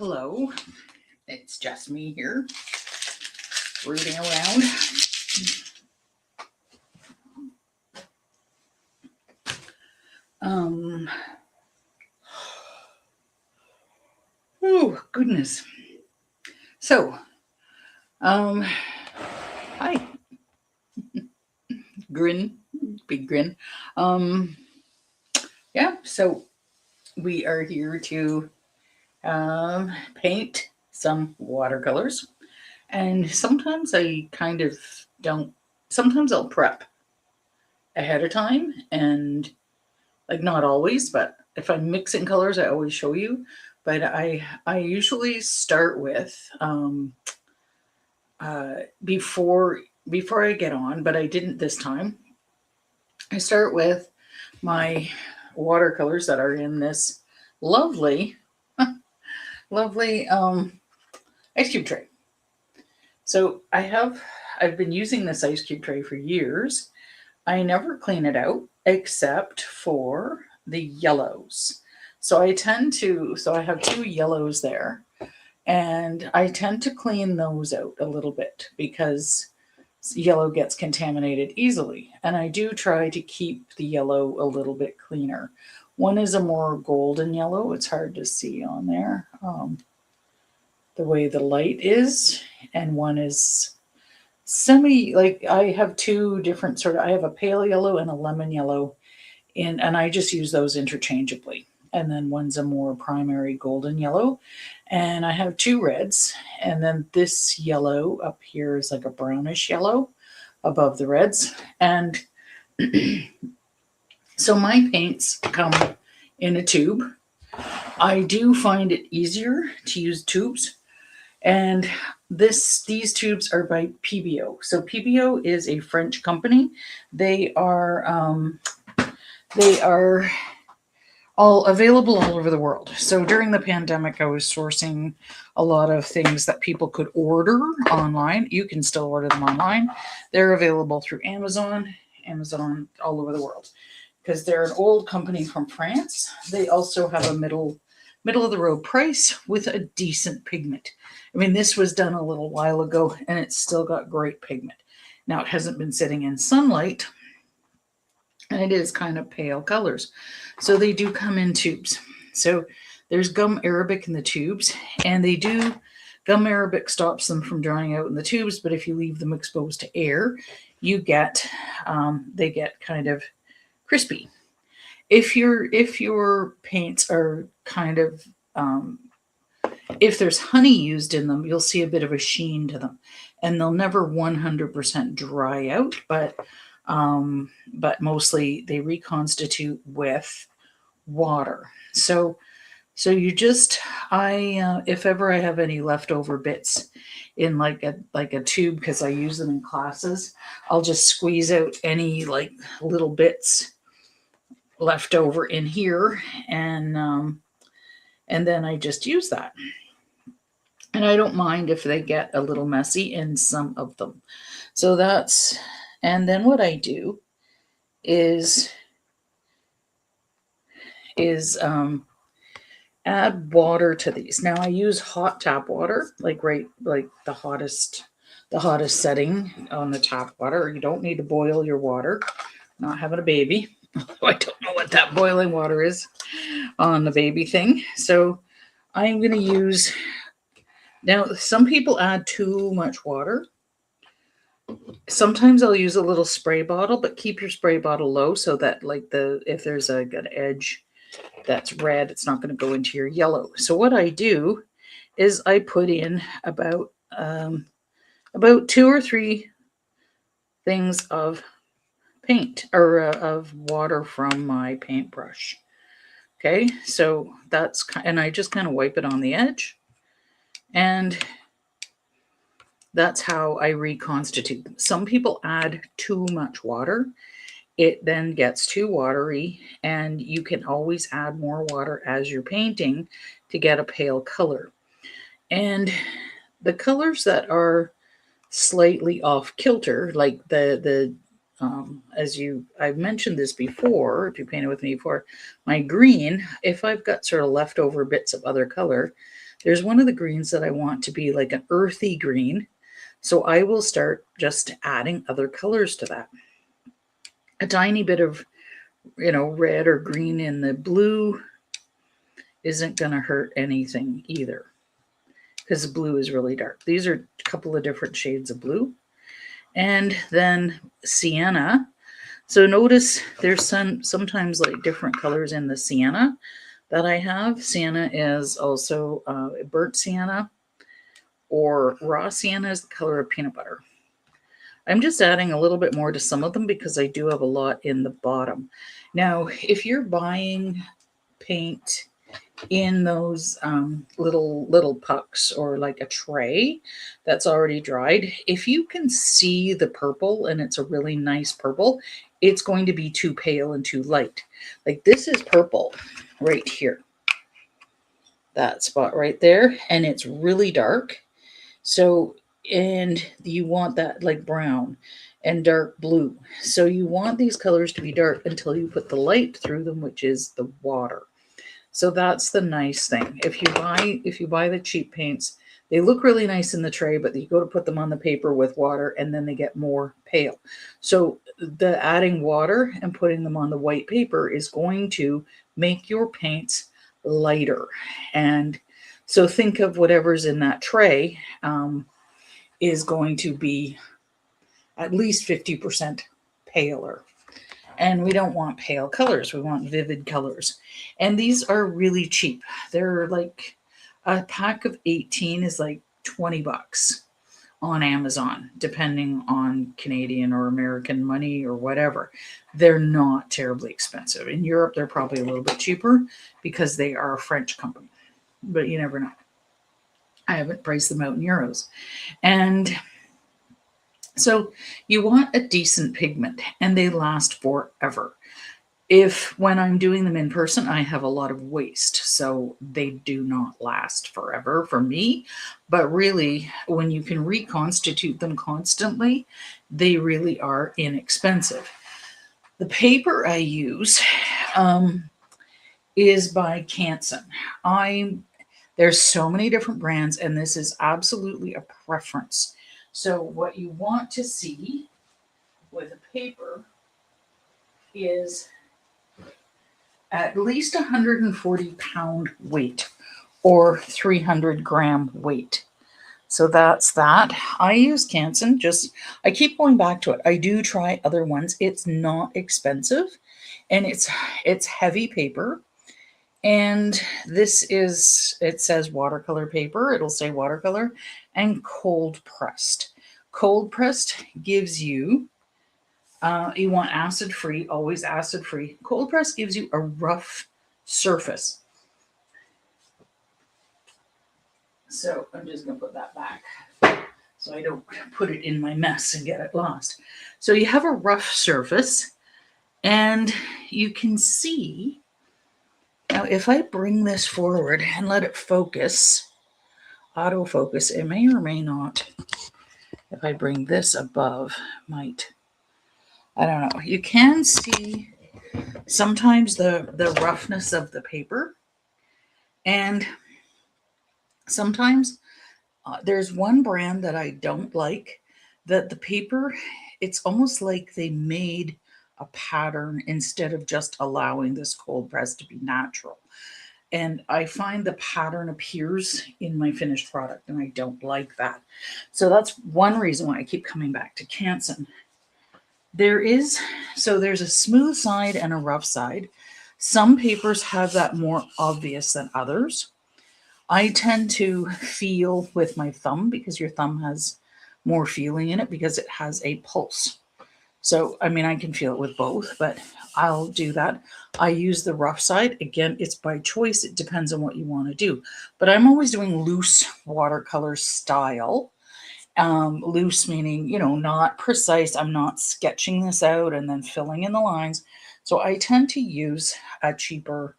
Hello, it's just me here, rooting around. Oh, goodness. So, hi, grin, big grin. Yeah, so we are here to paint some watercolors. And sometimes I kind of don't, sometimes I'll prep ahead of time and like not always, but if I'm mixing colors, I always show you. But I usually start with before I get on, but I didn't this time. I start with my watercolors that are in this lovely, lovely ice cube tray. So I've been using this ice cube tray for years. I never clean it out except for the yellows. So I have two yellows there, and I tend to clean those out a little bit because yellow gets contaminated easily. And I do try to keep the yellow a little bit cleaner. One is a more golden yellow. It's hard to see on there, the way the light is, and one is like I have two different I have a pale yellow and a lemon yellow and I just use those interchangeably. And then one's a more primary golden yellow, and I have two reds, and then this yellow up here is like a brownish yellow above the reds. And so my paints come in a tube. I do find it easier to use tubes, and these tubes are by PBO. So PBO is a French company. They are all available all over the world. So during the pandemic, I was sourcing a lot of things that people could order online. You can still order them online. They're available through Amazon all over the world, because they're an old company from France. They also have a middle of the road price with a decent pigment. I mean, this was done a little while ago and it's still got great pigment. Now it hasn't been sitting in sunlight, and it is kind of pale colors. So they do come in tubes. So there's gum arabic in the tubes, and gum arabic stops them from drying out in the tubes, but if you leave them exposed to air, they get kind of crispy. If your paints are kind of if there's honey used in them, you'll see a bit of a sheen to them, and they'll never 100% dry out, but mostly they reconstitute with water. So you just, if ever I have any leftover bits in like a tube, because I use them in classes, I'll just squeeze out any like little bits left over in here, and then I just use that. And I don't mind if they get a little messy in some of them. So and then what I do is add water to these. Now I use hot tap water, like the hottest setting on the tap water. You don't need to boil your water. I'm not having a baby. I don't know what that boiling water is on the baby thing. So I'm going to use, now some people add too much water. Sometimes I'll use a little spray bottle, but keep your spray bottle low so that if there's an edge that's red, it's not going to go into your yellow. So what I do is I put in about 2 or 3 things of paint, or of water from my paintbrush. Okay, so and I just kind of wipe it on the edge, and that's how I reconstitute them. Some people add too much water. It then gets too watery, and you can always add more water as you're painting to get a pale color. And the colors that are slightly off kilter, like I've mentioned this before, if you painted with me before, my green, if I've got sort of leftover bits of other color, There's one of the greens that I want to be like an earthy green. So I will start just adding other colors to that. A tiny bit of, red or green in the blue isn't going to hurt anything either, because the blue is really dark. These are a couple of different shades of blue. And then sienna. So notice there's sometimes like different colors in the sienna that I have. Sienna is also burnt sienna, or raw sienna is the color of peanut butter. I'm just adding a little bit more to some of them because I do have a lot in the bottom. Now, if you're buying paint in those little pucks, or like a tray that's already dried, if you can see the purple and it's a really nice purple, it's going to be too pale and too light. Like this is purple right here, that spot right there, and it's really dark. So, and you want that like brown and dark blue. So you want these colors to be dark until you put the light through them, which is the water. So that's the nice thing. If you buy the cheap paints, they look really nice in the tray, but you go to put them on the paper with water and then they get more pale. So the adding water and putting them on the white paper is going to make your paints lighter. And so think of whatever's in that tray is going to be at least 50% paler. And we don't want pale colors. We want vivid colors. And these are really cheap. They're like, a pack of 18 is like $20 on Amazon, depending on Canadian or American money or whatever. They're not terribly expensive. In Europe, they're probably a little bit cheaper because they are a French company, but you never know. I haven't priced them out in euros. And so you want a decent pigment, and they last forever. If when I'm doing them in person, I have a lot of waste, so they do not last forever for me. But really, when you can reconstitute them constantly, they really are inexpensive. The paper I use is by Canson. There's so many different brands, and this is absolutely a preference. So what you want to see with a paper is at least 140 pound weight, or 300 gram weight. So that's that. I use Canson. I keep going back to it. I do try other ones. It's not expensive, and it's heavy paper. And it says watercolor paper. It'll say watercolor and cold pressed. Cold pressed gives you, you want acid free, always acid free. Cold pressed gives you a rough surface. So I'm just going to put that back so I don't put it in my mess and get it lost. So you have a rough surface, and you can see. Now, if I bring this forward and let it focus, autofocus, it may or may not. If I bring this above, I don't know. You can see sometimes the roughness of the paper. And sometimes there's one brand that I don't like, that the paper, it's almost like they made a pattern instead of just allowing this cold press to be natural. And I find the pattern appears in my finished product, and I don't like that. So that's one reason why I keep coming back to Canson. There's a smooth side and a rough side. Some papers have that more obvious than others. I tend to feel with my thumb, because your thumb has more feeling in it because it has a pulse. So, I mean, I can feel it with both, but I'll do that. I use the rough side. Again, it's by choice. It depends on what you want to do. But I'm always doing loose watercolor style. Loose meaning, not precise. I'm not sketching this out and then filling in the lines. So I tend to use a cheaper,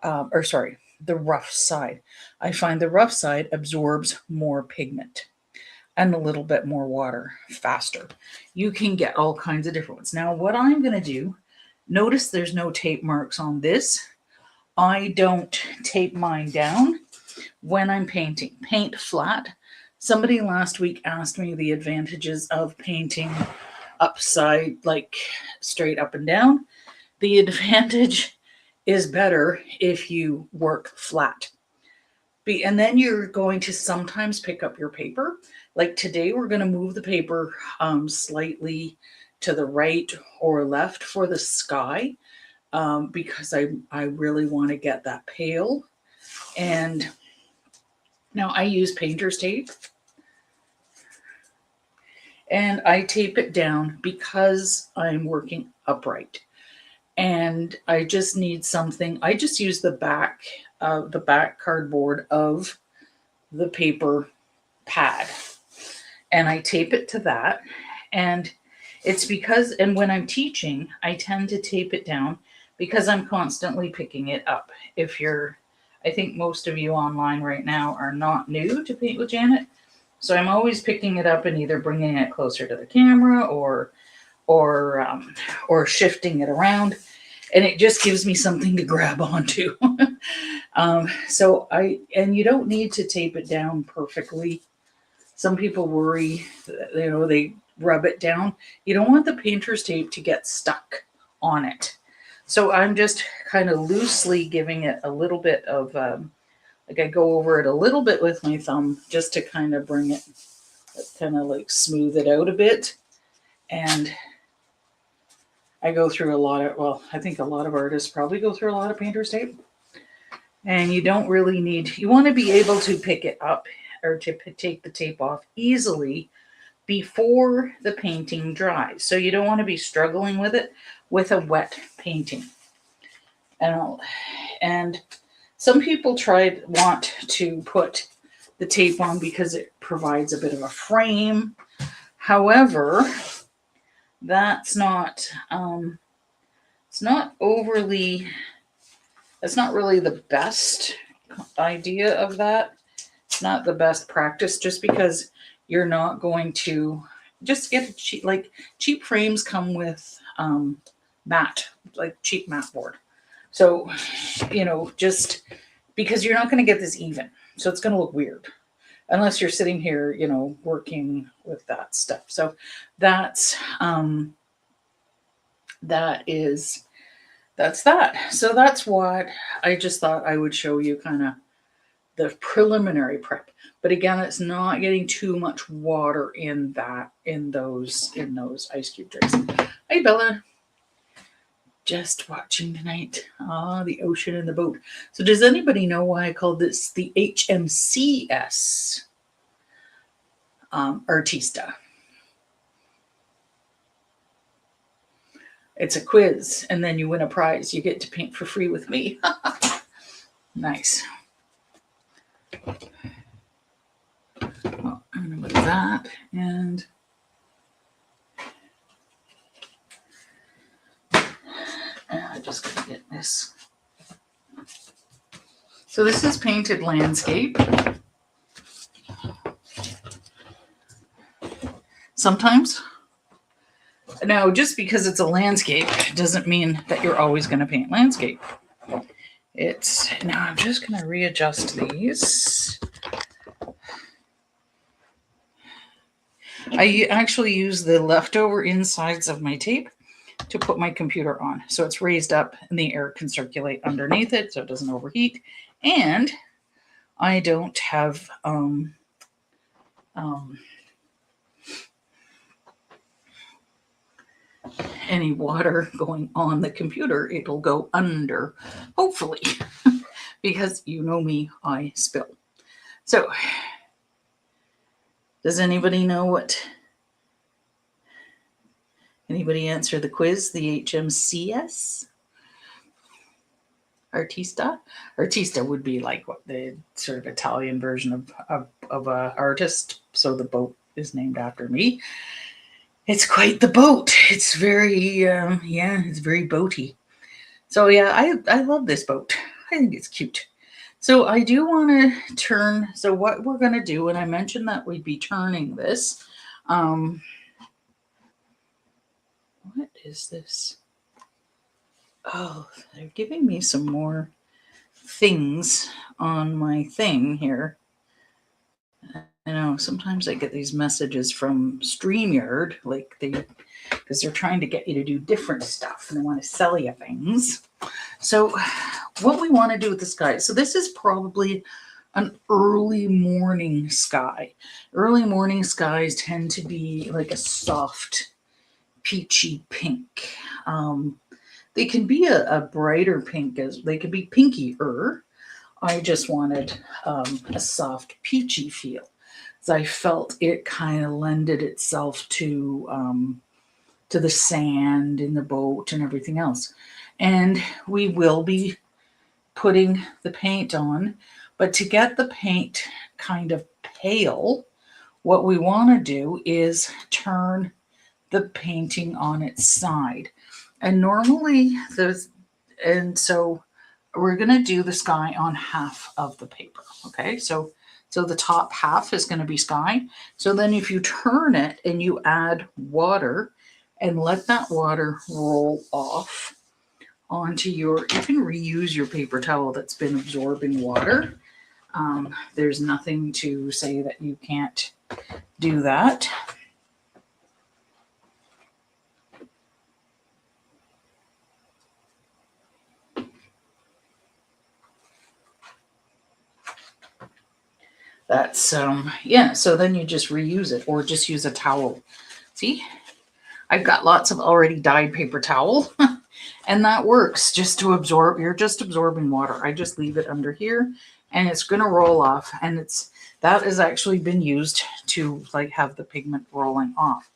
the rough side. I find the rough side absorbs more pigment and a little bit more water faster. You can get all kinds of different ones. Now, what I'm going to do, notice there's no tape marks on this. I don't tape mine down. when I'm painting. Paint flat. Somebody last week asked me the advantages of painting upside, like straight up and down. The advantage is better if you work flat. And then you're going to sometimes pick up your paper. Like today, we're going to move the paper slightly to the right or left for the sky because I really want to get that pale. And now I use painter's tape. And I tape it down because I'm working upright. And I just need something. I just use the back cardboard of the paper pad. And I tape it to that. And it's because, and when I'm teaching, I tend to tape it down because I'm constantly picking it up. I think most of you online right now are not new to Paint with Janet. So I'm always picking it up and either bringing it closer to the camera or shifting it around, and it just gives me something to grab onto. And you don't need to tape it down perfectly. Some people worry, they rub it down. You don't want the painter's tape to get stuck on it. So I'm just kind of loosely giving it a little bit of I go over it a little bit with my thumb just to kind of bring it, kind of like smooth it out a bit. And I go through I think a lot of artists probably go through a lot of painter's tape. And you don't really you want to be able to pick it up or to take the tape off easily before the painting dries. So you don't want to be struggling with it with a wet painting. And some people want to put the tape on because it provides a bit of a frame. However, that's not really the best idea of that. It's not the best practice just because you're not going to just get cheap frames come with cheap matte board. So, just because you're not going to get this even. So it's going to look weird unless you're sitting here, working with that stuff. So that's that. So that's what I just thought I would show you, kind of the preliminary prep. But again, it's not getting too much water in those ice cube trays. Hey, Bella. Just watching tonight. The ocean and the boat. So does anybody know why I called this the HMCS Artista? It's a quiz, and then you win a prize. You get to paint for free with me. Nice. Well, I'm going to move that, and I'm just going to get this. So this is painted landscape. Sometimes. Now, just because it's a landscape doesn't mean that you're always going to paint landscape. Now I'm just going to readjust these. I actually use the leftover insides of my tape to put my computer on. So it's raised up and the air can circulate underneath it so it doesn't overheat. And I don't have any water going on the computer. It'll go under, hopefully, because you know me, I spill. So, does anybody know anybody answer the quiz? The HMCS Artista? Artista would be like what the sort of Italian version of a artist. So the boat is named after me. It's quite the boat. It's very, it's very boaty. So yeah, I love this boat. I think it's cute. So I do want to turn, so what we're going to do, and I mentioned that we'd be turning this. What is this? Oh, they're giving me some more things on my thing here. I know sometimes I get these messages from StreamYard, like because they're trying to get you to do different stuff and they want to sell you things. So what we want to do with the sky, so this is probably an early morning sky. Early morning skies tend to be like a soft peachy pink. They can be a brighter pink, as they can be pinkier. I just wanted a soft peachy feel. So I felt it kind of lended itself to the sand in the boat and everything else. And we will be putting the paint on, but to get the paint kind of pale, what we want to do is turn the painting on its side. And normally so we're going to do the sky on half of the paper. Okay, so the top half is going to be sky. So then if you turn it and you add water and let that water roll off onto you can reuse your paper towel that's been absorbing water. There's nothing to say that you can't do that. That's yeah, so then you just reuse it or just use a towel. See, I've got lots of already dyed paper towel and that works just to absorb. You're just absorbing water. I just leave it under here and it's going to roll off, and that has actually been used to like have the pigment rolling off.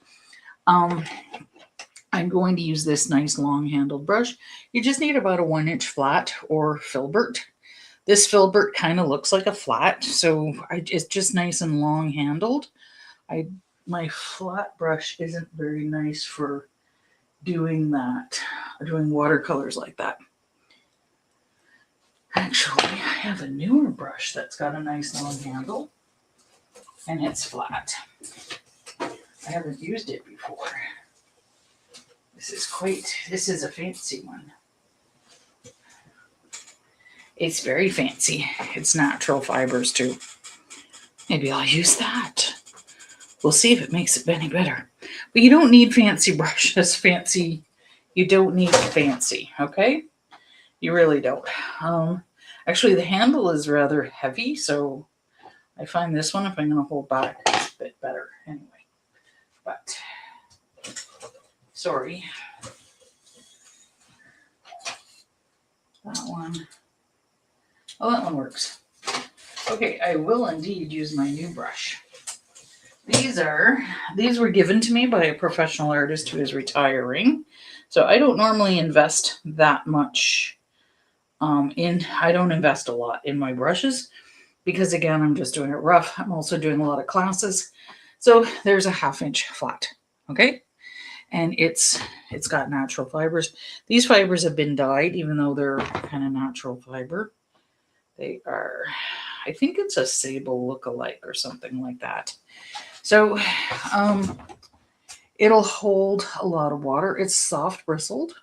I'm going to use this nice long handled brush. You just need about a 1-inch flat or filbert. This filbert kind of looks like a flat, so it's just nice and long handled. My flat brush isn't very nice for doing that, doing watercolors like that. Actually, I have a newer brush that's got a nice long handle, and it's flat. I haven't used it before. This is a fancy one. It's very fancy. It's natural fibers too. Maybe I'll use that. We'll see if it makes it any better. But you don't need fancy brushes. You don't need fancy, okay? You really don't. Actually, the handle is rather heavy, so I find this one, if I'm going to hold back, it's a bit better anyway. But, sorry. That one. Oh, that one works. Okay, I will indeed use my new brush. These were given to me by a professional artist who is retiring. So I don't normally invest that much I don't invest a lot in my brushes because, again, I'm just doing it rough. I'm also doing a lot of classes. So there's a 1/2-inch flat, okay? And it's got natural fibers. These fibers have been dyed, even though they're kind of natural fiber. They are, I think it's a sable look-alike or something like that. So it'll hold a lot of water. It's soft bristled.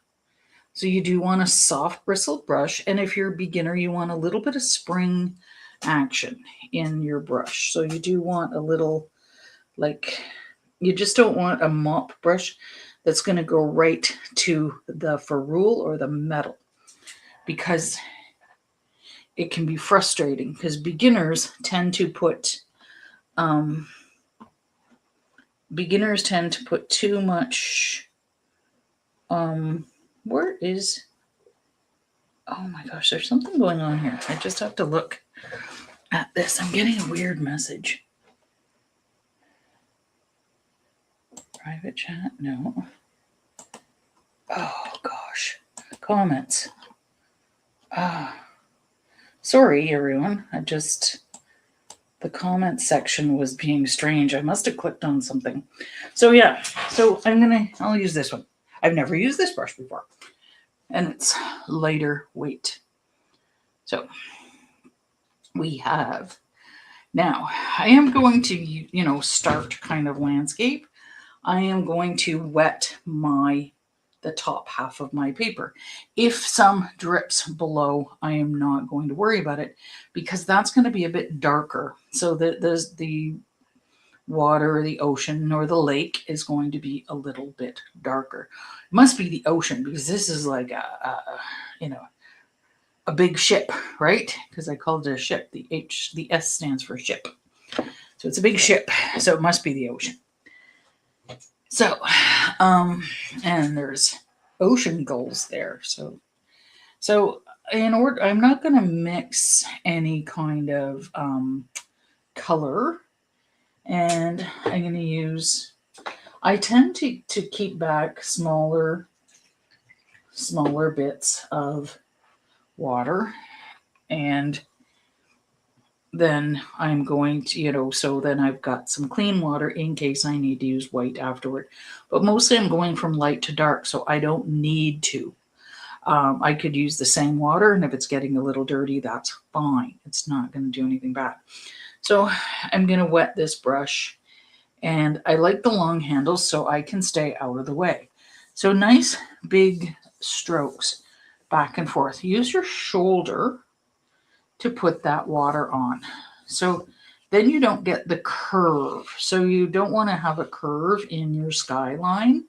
So you do want a soft bristled brush. And if you're a beginner, you want a little bit of spring action in your brush. So you do want a little, like, you just don't want a mop brush that's going to go right to the ferrule or the metal, because it can be frustrating, because beginners tend to put too much where is, oh my gosh, there's something going on here. I just have to look at this. I'm getting a weird message. Private chat? No. Oh gosh. Comments. Sorry everyone. The comment section was being strange. I must have clicked on something. So yeah, so I'll use this one. I've never used this brush before, and it's lighter weight. So we have, now I am going to, start kind of landscape. I am going to wet the the top half of my paper. If some drips below, I am not going to worry about it because that's going to be a bit darker. So the water, the ocean, or the lake is going to be a little bit darker. It must be the ocean because this is like a big ship, right? Because I called it a ship. The S stands for ship. So it's a big ship. So it must be the ocean. So, and there's ocean gulls there. So in order, I'm not going to mix any kind of color, and I'm going to use. I tend to keep back smaller bits of water, and then I'm going to, so then I've got some clean water in case I need to use white afterward. But mostly I'm going from light to dark, so I don't need to. I could use the same water, and if it's getting a little dirty, that's fine. It's not going to do anything bad. So I'm going to wet this brush, and I like the long handles so I can stay out of the way. So nice big strokes back and forth. Use your shoulder to put that water on. So then you don't get the curve. So you don't want to have a curve in your skyline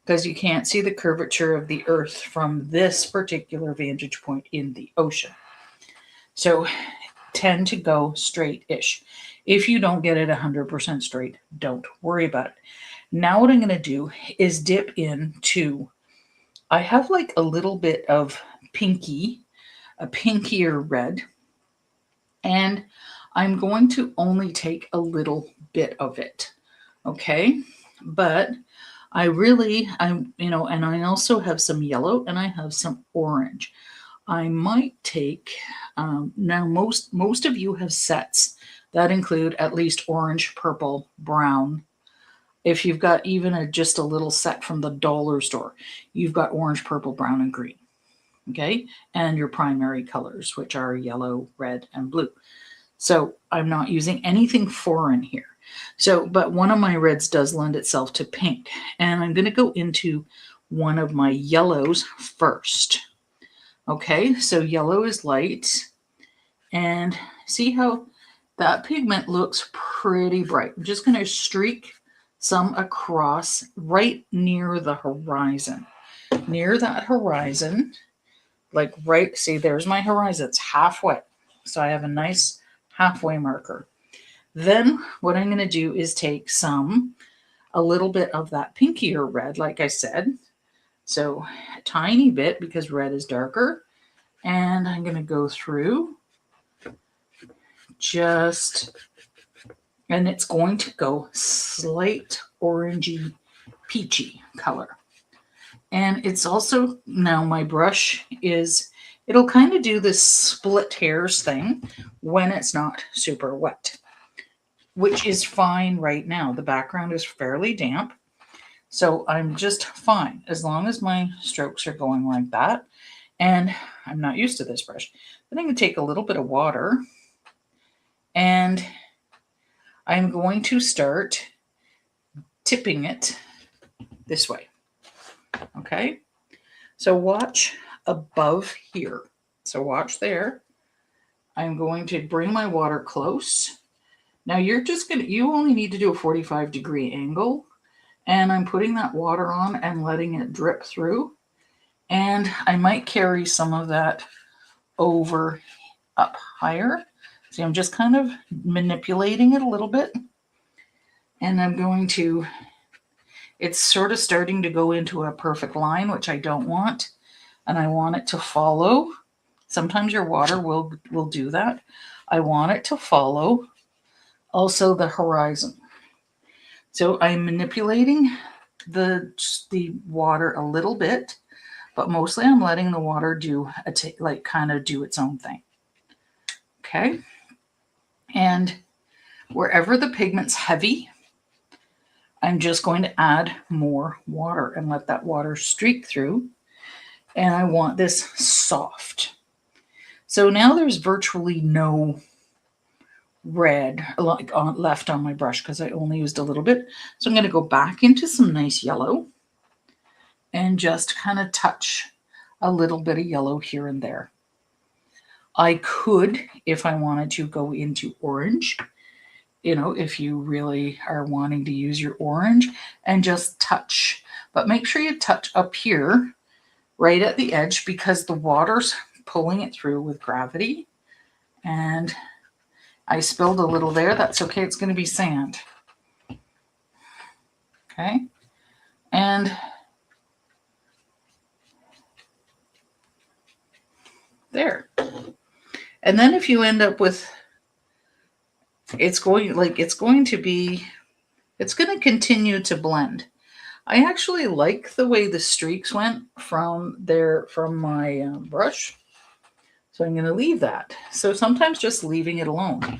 because you can't see the curvature of the earth from this particular vantage point in the ocean. So tend to go straight-ish. If you don't get it 100% straight, don't worry about it. Now what I'm going to do is dip into, I have like a little bit of pinkier red, and I'm going to only take a little bit of it, okay? But and I also have some yellow and I have some orange. I might take, now most of you have sets that include at least orange, purple, brown. If you've got even just a little set from the dollar store, you've got orange, purple, brown, and green. Okay, and your primary colors, which are yellow, red, and blue. So I'm not using anything foreign here. So, but one of my reds does lend itself to pink, and I'm going to go into one of my yellows first. Okay, so yellow is light, and see how that pigment looks pretty bright. I'm just going to streak some across right near the horizon. Near that horizon, like right, see, there's my horizon. It's halfway. So I have a nice halfway marker. Then what I'm going to do is take a little bit of that pinkier red, like I said. So a tiny bit because red is darker. And I'm going to go through and it's going to go slight orangey, peachy color. And it's also, now my brush it'll kind of do this split hairs thing when it's not super wet, which is fine right now. The background is fairly damp, so I'm just fine as long as my strokes are going like that. And I'm not used to this brush. Then I'm going to take a little bit of water, and I'm going to start tipping it this way. Okay, so watch above here. So watch there. I'm going to bring my water close. Now you only need to do a 45-degree angle, and I'm putting that water on and letting it drip through. And I might carry some of that over up higher. See, I'm just kind of manipulating it a little bit. And I'm going to, it's sort of starting to go into a perfect line, which I don't want. And I want it to follow. Sometimes your water will do that. I want it to follow also the horizon. So I'm manipulating the water a little bit, but mostly I'm letting the water kind of do its own thing. Okay. And wherever the pigment's heavy, I'm just going to add more water and let that water streak through. And I want this soft. So now there's virtually no red left on my brush because I only used a little bit. So I'm going to go back into some nice yellow. and just kind of touch a little bit of yellow here and there. I could, if I wanted to, go into orange, you know, if you really are wanting to use your orange, and just touch. But make sure you touch up here, right at the edge, because the water's pulling it through with gravity. And I spilled a little there. That's okay. It's going to be sand. Okay. And there. And then if you end up with, it's going to continue to blend. I actually like the way the streaks went from my brush. So I'm going to leave that. So sometimes just leaving it alone.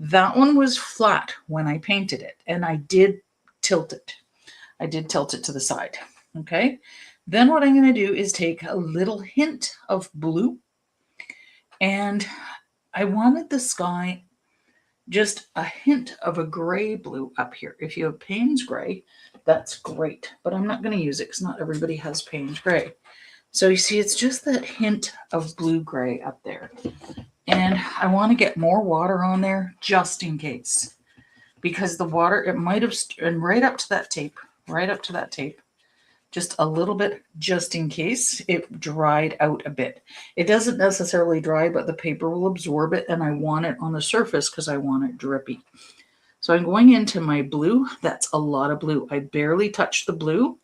That one was flat when I painted it, and I did tilt it. I did tilt it to the side. Okay. Then what I'm going to do is take a little hint of blue, and I wanted the sky just a hint of a gray blue up here. If you have Payne's gray, that's great, but I'm not going to use it because not everybody has Payne's gray. So you see, it's just that hint of blue gray up there. And I want to get more water on there just in case, because the water, it might have, and right up to that tape, just a little bit, just in case it dried out a bit. It doesn't necessarily dry, but the paper will absorb it, and I want it on the surface because I want it drippy. So I'm going into my blue. That's a lot of blue. I barely touched the blue,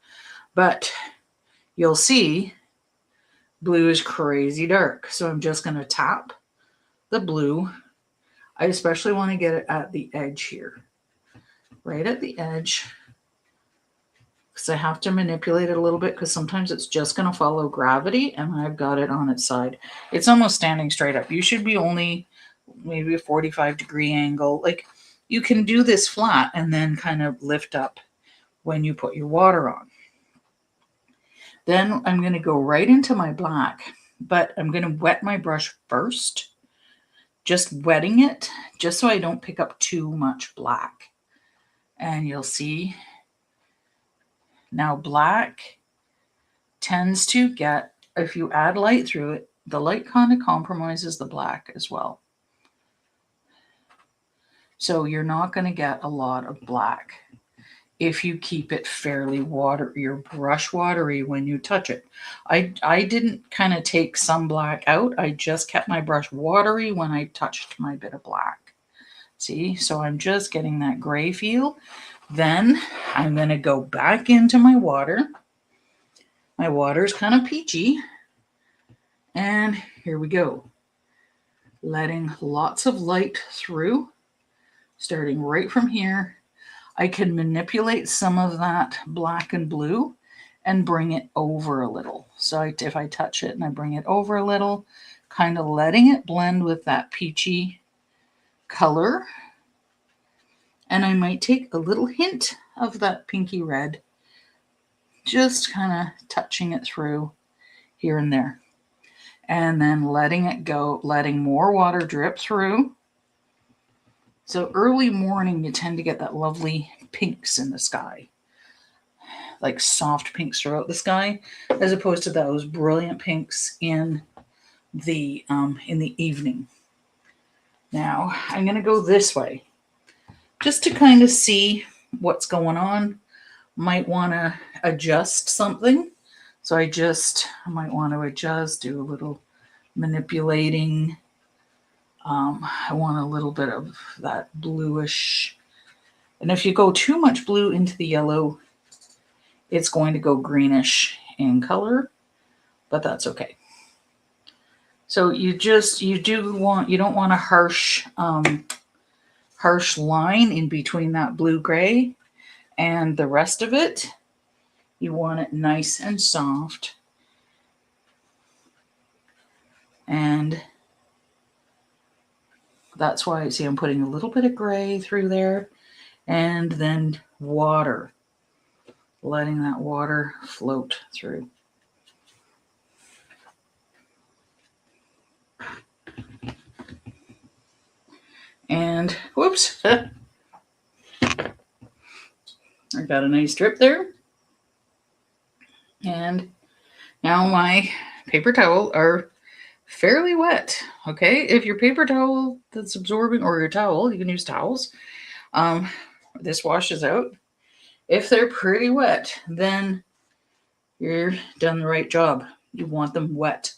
but you'll see blue is crazy dark. So I'm just going to tap the blue. I especially want to get it at the edge here, right at the edge, because I have to manipulate it a little bit, because sometimes it's just going to follow gravity, and I've got it on its side. It's almost standing straight up. You should be only maybe a 45-degree angle. Like, you can do this flat and then kind of lift up when you put your water on. Then I'm going to go right into my black, but I'm going to wet my brush first, just wetting it, just so I don't pick up too much black. And you'll see now black tends to get, if you add light through it, the light kind of compromises the black as well. So you're not going to get a lot of black if you keep it fairly your brush watery when you touch it. I didn't kind of take some black out. I just kept my brush watery when I touched my bit of black. See, so I'm just getting that gray feel. Then I'm going to go back into my water. My water's kind of peachy. And here we go. Letting lots of light through, starting right from here. I can manipulate some of that black and blue and bring it over a little. So if I touch it and I bring it over a little, kind of letting it blend with that peachy color. And I might take a little hint of that pinky red, just kind of touching it through here and there. And then letting it go, letting more water drip through. So early morning, you tend to get that lovely pinks in the sky, like soft pinks throughout the sky, as opposed to those brilliant pinks in the evening. Now I'm going to go this way, just to kind of see what's going on. Might want to adjust something. So I might want to adjust, do a little manipulating. I want a little bit of that bluish. And if you go too much blue into the yellow, it's going to go greenish in color, but that's okay. So you don't want a harsh line in between that blue gray and the rest of it. You want it nice and soft. And that's why, see, I'm putting a little bit of gray through there, and then water, letting that water float through. And whoops, I got a nice drip there. And now my paper towel are fairly wet. Okay, if your paper towel that's absorbing, or your towel, you can use towels. This washes out. If they're pretty wet, then you're done the right job. You want them wet.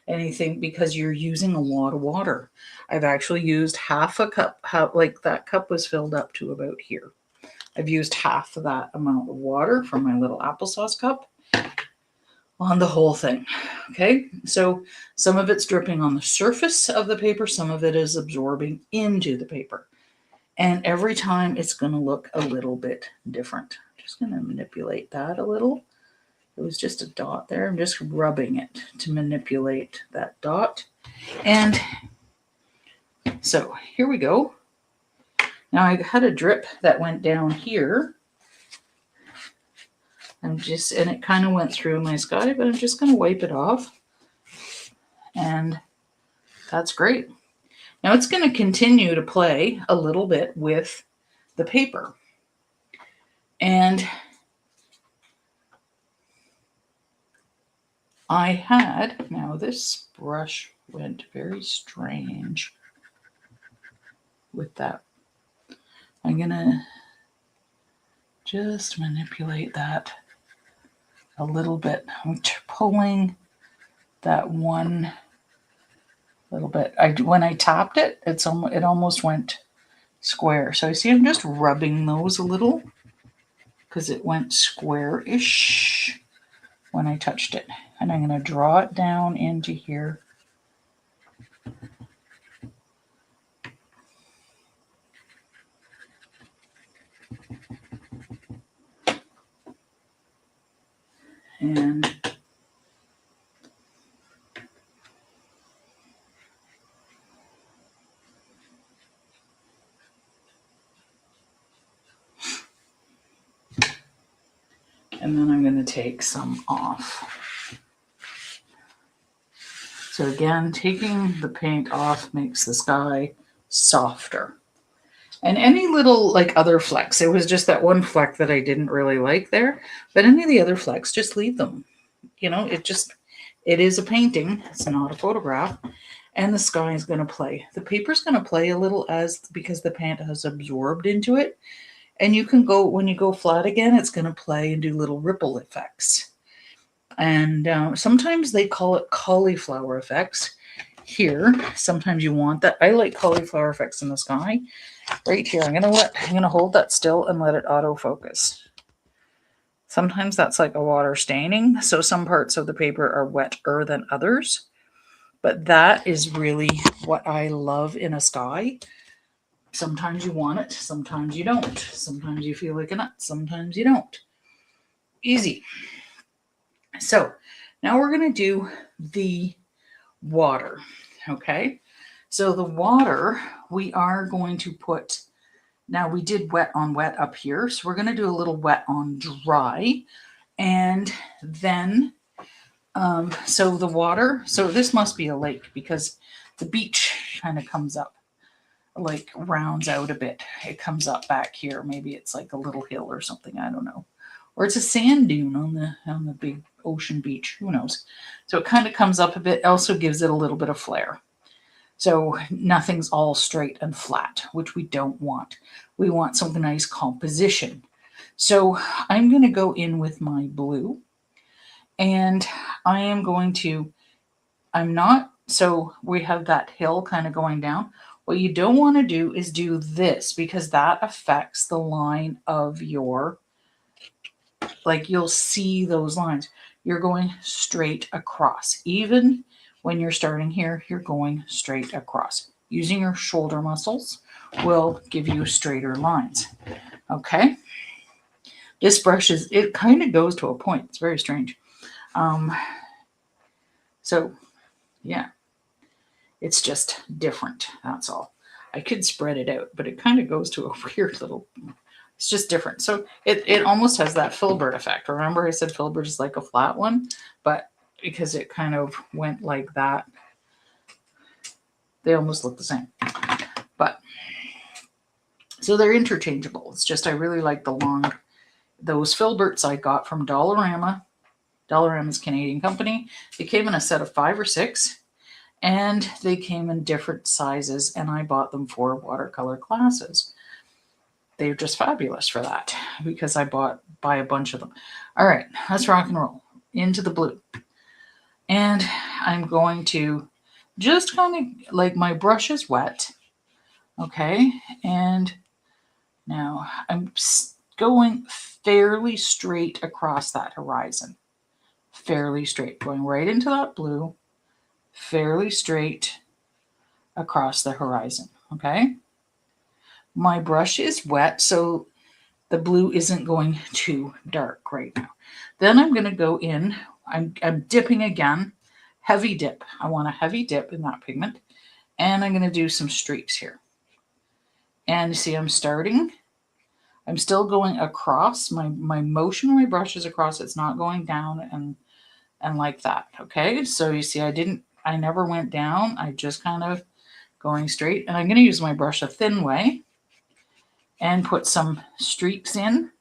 Anything, because you're using a lot of water. I've actually used half a cup, like that cup was filled up to about here. I've used half of that amount of water from my little applesauce cup on the whole thing. Okay, so some of it's dripping on the surface of the paper, some of it is absorbing into the paper. And every time it's going to look a little bit different. I'm just going to manipulate that a little. It was just a dot there. I'm just rubbing it to manipulate that dot. And so here we go. Now I had a drip that went down here. And it kind of went through my sky, but I'm just going to wipe it off. And that's great. Now it's going to continue to play a little bit with the paper. And I had, now this brush went very strange with that. I'm going to just manipulate that a little bit. I'm pulling that one little bit. When I tapped it, it almost went square. So I see I'm just rubbing those a little because it went square-ish when I touched it. And I'm going to draw it down into here. And then I'm going to take some off. So again, taking the paint off makes the sky softer. And any little like other flecks, it was just that one fleck that I didn't really like there, but any of the other flecks, just leave them. You know, it is a painting. It's not a photograph. And the sky is going to play. The paper's going to play a little because the paint has absorbed into it. And you can go, when you go flat again, it's going to play and do little ripple effects. And sometimes they call it cauliflower effects here. Sometimes you want that. I like cauliflower effects in the sky. Right here, I'm gonna hold that still and let it autofocus. Sometimes that's like a water staining. So some parts of the paper are wetter than others. But that is really what I love in a sky. Sometimes you want it, sometimes you don't. Sometimes you feel like a nut, sometimes you don't. Easy. So now we're going to do the water, okay? So the water, we are going to put, now we did wet on wet up here, so we're going to do a little wet on dry. And then, so the water, so this must be a lake because the beach kind of comes up, like rounds out a bit. It comes up back here. Maybe it's like a little hill or something, I don't know. Or it's a sand dune on the big ocean beach, who knows. So it kind of comes up a bit, also gives it a little bit of flair. So nothing's all straight and flat, which we don't want. We want some nice composition. So I'm going to go in with my blue, and I am going to, so we have that hill kind of going down. What you don't want to do is do this, because that affects the line of your, like you'll see those lines. You're going straight across. Even when you're starting here, you're going straight across. Using your shoulder muscles will give you straighter lines. Okay. This brush it kind of goes to a point. It's very strange. So yeah, it's just different. That's all. I could spread it out, but it kind of goes to a weird little, it's just different. So it almost has that filbert effect. Remember I said filbert is like a flat one, but because it kind of went like that, they almost look the same. But so they're interchangeable. It's just I really like the long, those filberts I got from Dollarama. Dollarama is a Canadian company. They came in a set of 5 or 6, and they came in different sizes, and I bought them for watercolor classes. They're just fabulous for that because I buy a bunch of them. All right, let's rock and roll into the blue. And I'm going to just kind of, like, my brush is wet, okay? And now I'm going fairly straight across that horizon. Fairly straight, going right into that blue, fairly straight across the horizon, okay? My brush is wet, so the blue isn't going too dark right now. Then I'm going to go in, I'm dipping again, heavy dip. I want a heavy dip in that pigment, and I'm going to do some streaks here. And you see I'm starting, I'm still going across, my motion of my brush is across, it's not going down and like that, okay? So you see I never went down, I just kind of going straight, and I'm going to use my brush a thin way and put some streaks in,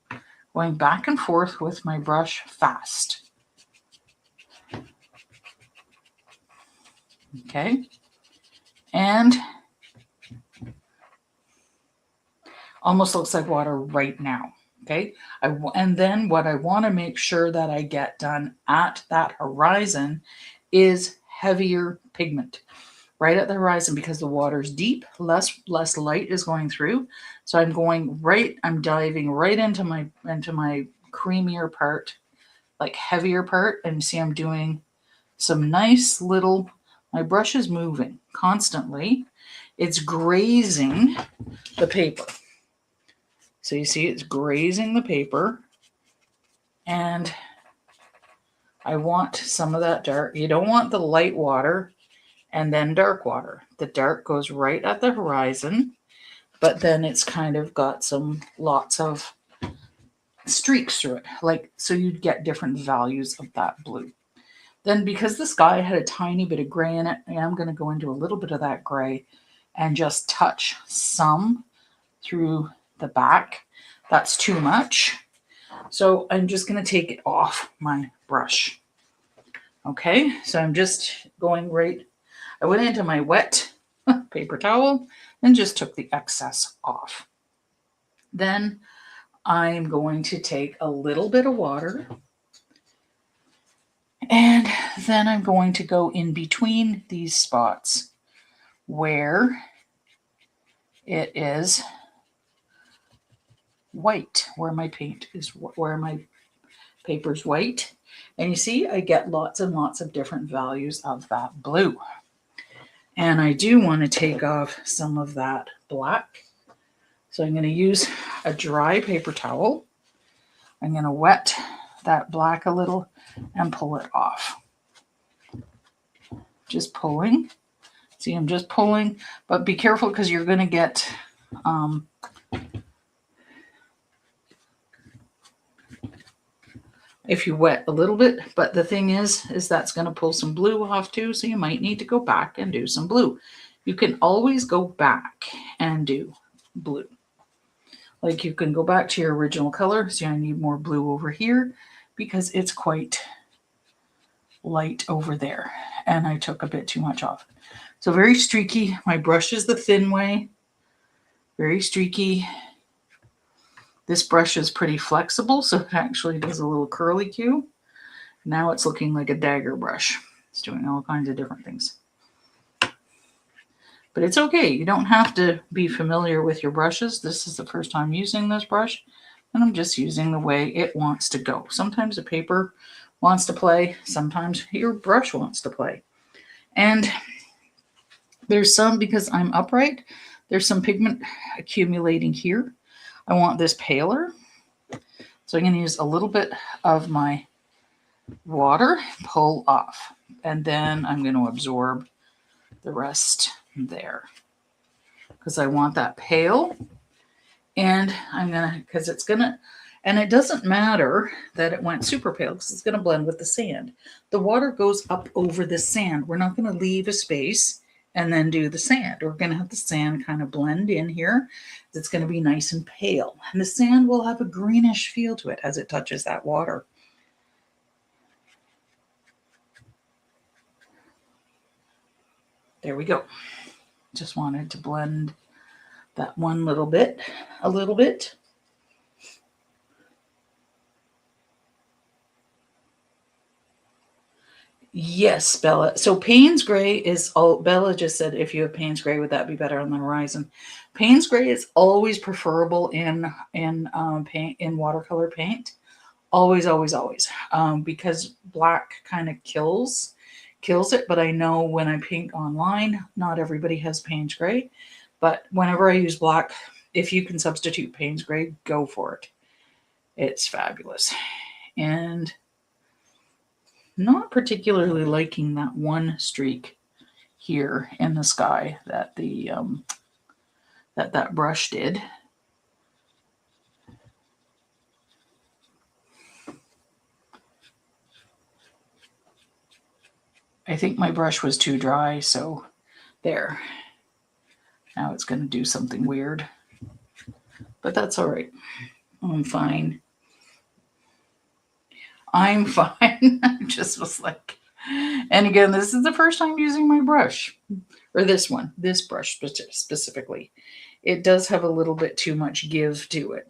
going back and forth with my brush fast. Okay, and almost looks like water right now. Okay, and then what I want to make sure that I get done at that horizon is heavier pigment right at the horizon, because the water's deep, less light is going through. So I'm diving right into my creamier part, like heavier part, and see I'm doing some nice little, my brush is moving constantly. It's grazing the paper. So you see it's grazing the paper, and I want some of that dark. You don't want the light water and then dark water. The dark goes right at the horizon, but then it's kind of got lots of streaks through it, like, so you'd get different values of that blue. Then because the sky had a tiny bit of gray in it, I am going to go into a little bit of that gray and just touch some through the back. That's too much. So I'm just going to take it off my brush. Okay, so I'm just going right. I went into my wet paper towel and just took the excess off. Then I'm going to take a little bit of water, and then I'm going to go in between these spots where it is white, where my paper's white. And you see, I get lots and lots of different values of that blue. And I do want to take off some of that black. So I'm going to use a dry paper towel. I'm going to wet that black a little and pull it off. Just pulling. See, I'm just pulling, but be careful because you're going to get if you wet a little bit, but the thing is that's going to pull some blue off too, so you might need to go back and do some blue. You can always go back and do blue. Like, you can go back to your original color. See, I need more blue over here because it's quite light over there, and I took a bit too much off. So very streaky. My brush is the thin way. Very streaky. This brush is pretty flexible, so it actually does a little curly cue. Now it's looking like a dagger brush. It's doing all kinds of different things. But it's okay. You don't have to be familiar with your brushes. This is the first time using this brush, and I'm just using the way it wants to go. Sometimes the paper wants to play. Sometimes your brush wants to play. And there's some, because I'm upright, there's some pigment accumulating here. I want this paler. So I'm going to use a little bit of my water, pull off, and then I'm going to absorb the rest there because I want that pale. And I'm going to, because it's going to, and it doesn't matter that it went super pale because it's going to blend with the sand. The water goes up over the sand. We're not going to leave a space and then do the sand. We're going to have the sand kind of blend in here. It's going to be nice and pale. And the sand will have a greenish feel to it as it touches that water. There we go. Just wanted to blend that one little bit, a little bit. Yes, Bella. So Payne's Gray is all, Bella just said if you have Payne's Gray, would that be better on the horizon? Payne's Gray is always preferable in paint, in watercolor paint. Always, always, always. Because black kind of kills it. But I know when I paint online, not everybody has Payne's Gray. But whenever I use black, if you can substitute Payne's Gray, go for it. It's fabulous. And not particularly liking that one streak here in the sky that the that brush did. I think my brush was too dry, so there. Now it's going to do something weird, but that's all right. I'm fine. I'm fine. I just was like, and again, this is the first time using my brush, or this brush specifically. It does have a little bit too much give to it.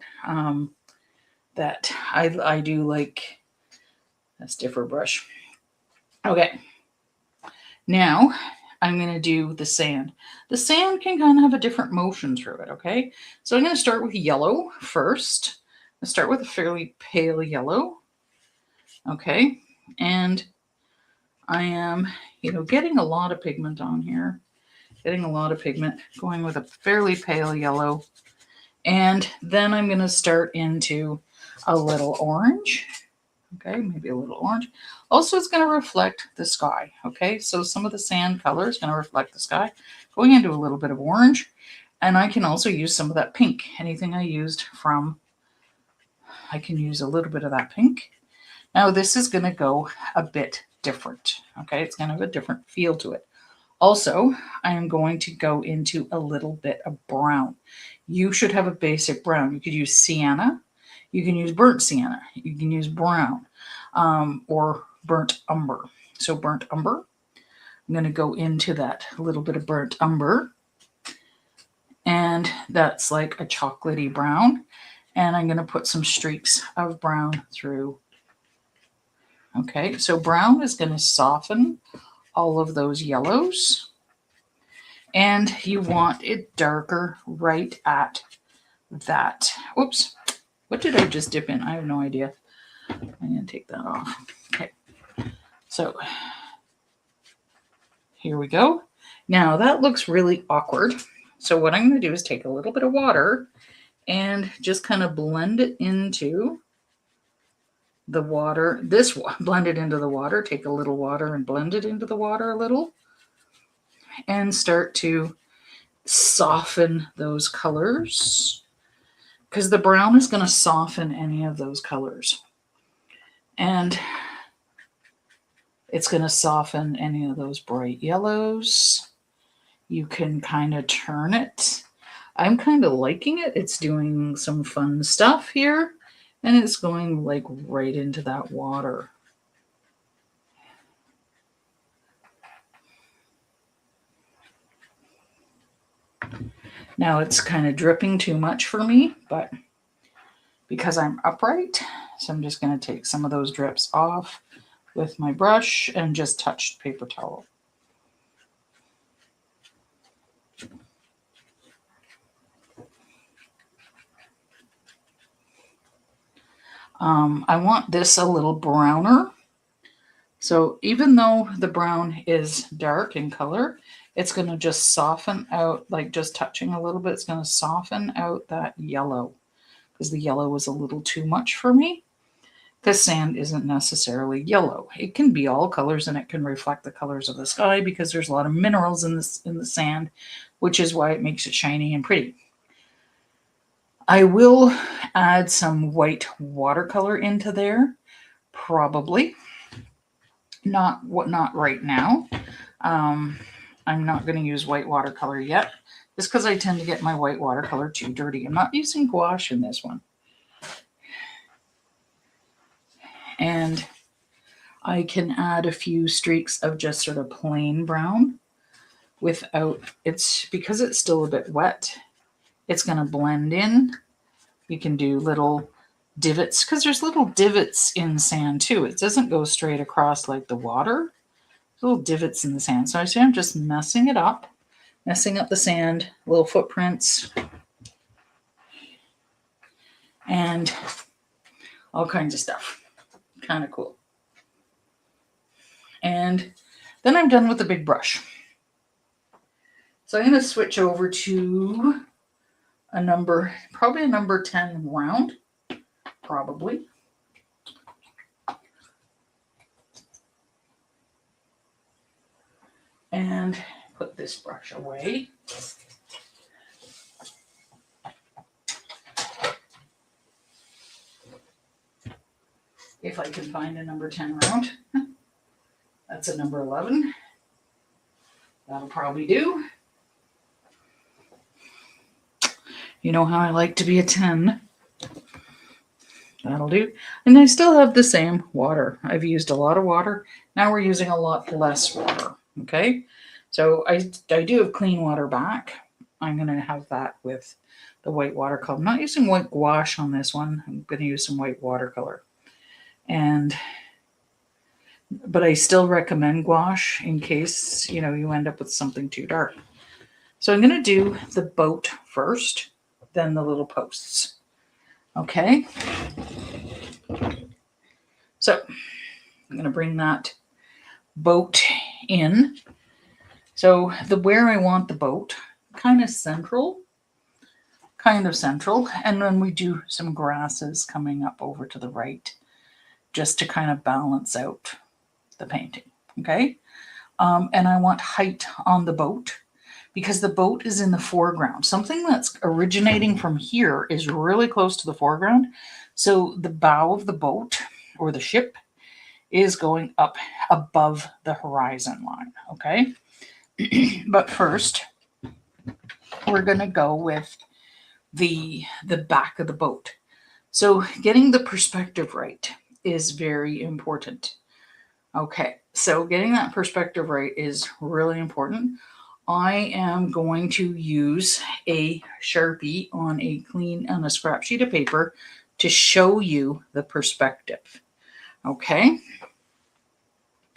That I do like a stiffer brush. Okay. Now I'm going to do the sand. The sand can kind of have a different motion through it, okay? So I'm going to start with yellow first. I'll start with a fairly pale yellow. Okay, and I am, getting a lot of pigment on here. Getting a lot of pigment, going with a fairly pale yellow. And then I'm going to start into a little orange. Okay, maybe a little orange. Also, it's going to reflect the sky. Okay, so some of the sand color is going to reflect the sky. Going into a little bit of orange. And I can also use some of that pink. Anything I used from, I can use a little bit of that pink. Now this is going to go a bit different. Okay, it's going to have a different feel to it. Also, I am going to go into a little bit of brown. You should have a basic brown. You could use sienna. You can use burnt sienna. You can use brown or burnt umber. So burnt umber. I'm going to go into that little bit of burnt umber. And that's like a chocolatey brown. And I'm going to put some streaks of brown through. Okay, so brown is going to soften all of those yellows. And you want it darker right at that. Oops, what did I just dip in? I have no idea. I'm going to take that off. Okay, so here we go. Now that looks really awkward. So what I'm going to do is take a little bit of water and just kind of blend it into the water. Blend it into the water. Take a little water and blend it into the water a little. And start to soften those colors. Because the brown is going to soften any of those colors. And it's going to soften any of those bright yellows. You can kind of turn it. I'm kind of liking it. It's doing some fun stuff here. And it's going like right into that water. Now it's kind of dripping too much for me, but because I'm upright, so I'm just going to take some of those drips off with my brush and just touch paper towel. I want this a little browner. So even though the brown is dark in color, it's going to just soften out, like just touching a little bit, it's going to soften out that yellow because the yellow was a little too much for me. Because sand isn't necessarily yellow. It can be all colors and it can reflect the colors of the sky because there's a lot of minerals in the sand, which is why it makes it shiny and pretty. I will add some white watercolor into there, probably. Not right now. I'm not going to use white watercolor yet, just because I tend to get my white watercolor too dirty. I'm not using gouache in this one. And I can add a few streaks of just sort of plain brown without, it's because it's still a bit wet, it's going to blend in. You can do little divots because there's little divots in sand too. It doesn't go straight across like the water. Little divots in the sand. So I see I'm just messing it up, messing up the sand, little footprints, and all kinds of stuff. Kind of cool. And then I'm done with the big brush. So I'm going to switch over to probably a number 10 round, probably. And put this brush away. If I can find a number 10 round. That's a number 11. That'll probably do. You know how I like to be a 10. That'll do. And I still have the same water. I've used a lot of water. Now we're using a lot less water. Okay. So I do have clean water back. I'm going to have that with the white watercolor. I'm not using white gouache on this one. I'm going to use some white watercolor. But I still recommend gouache in case, you end up with something too dark. So I'm going to do the boat first, then the little posts. Okay. So I'm going to bring that boat in. So where I want the boat, kind of central. And then we do some grasses coming up over to the right, just to kind of balance out the painting. Okay. And I want height on the boat because the boat is in the foreground. Something that's originating from here is really close to the foreground. So the bow of the boat or the ship is going up above the horizon line. Okay. But first, we're going to go with the back of the boat. So getting the perspective right is very important. Okay, so getting that perspective right is really important. I am going to use a Sharpie on a scrap sheet of paper to show you the perspective, okay,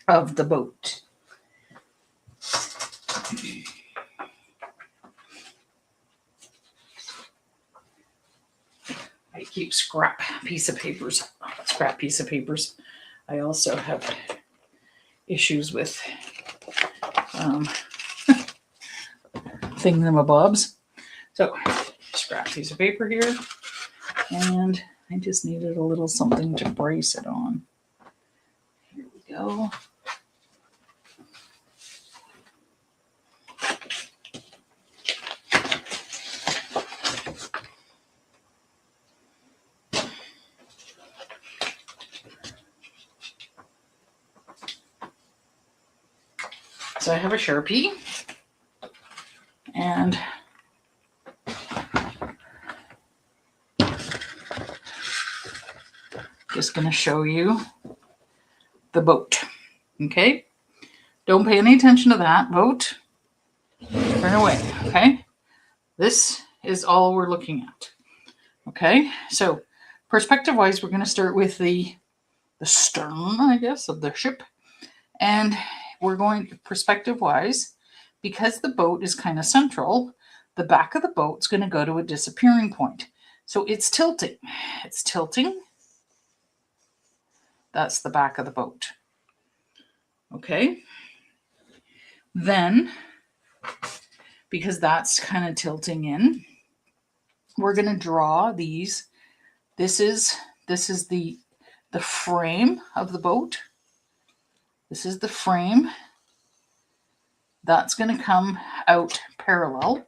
of the boat. I keep scrap piece of papers. I also have issues with thingamabobs. So scrap piece of paper here, and I just needed a little something to brace it on. Here we go. So I have a Sharpie, and just going to show you the boat. Okay, don't pay any attention to that boat. Turn away. Okay, this is all we're looking at. Okay, so perspective wise, we're going to start with the stern, I guess, of the ship, and we're going perspective wise, because the boat is kind of central, the back of the boat's going to go to a disappearing point. So it's tilting. It's tilting. That's the back of the boat. Okay. Then, because that's kind of tilting in, we're going to draw these. This is the frame of the boat. This is the frame. That's going to come out parallel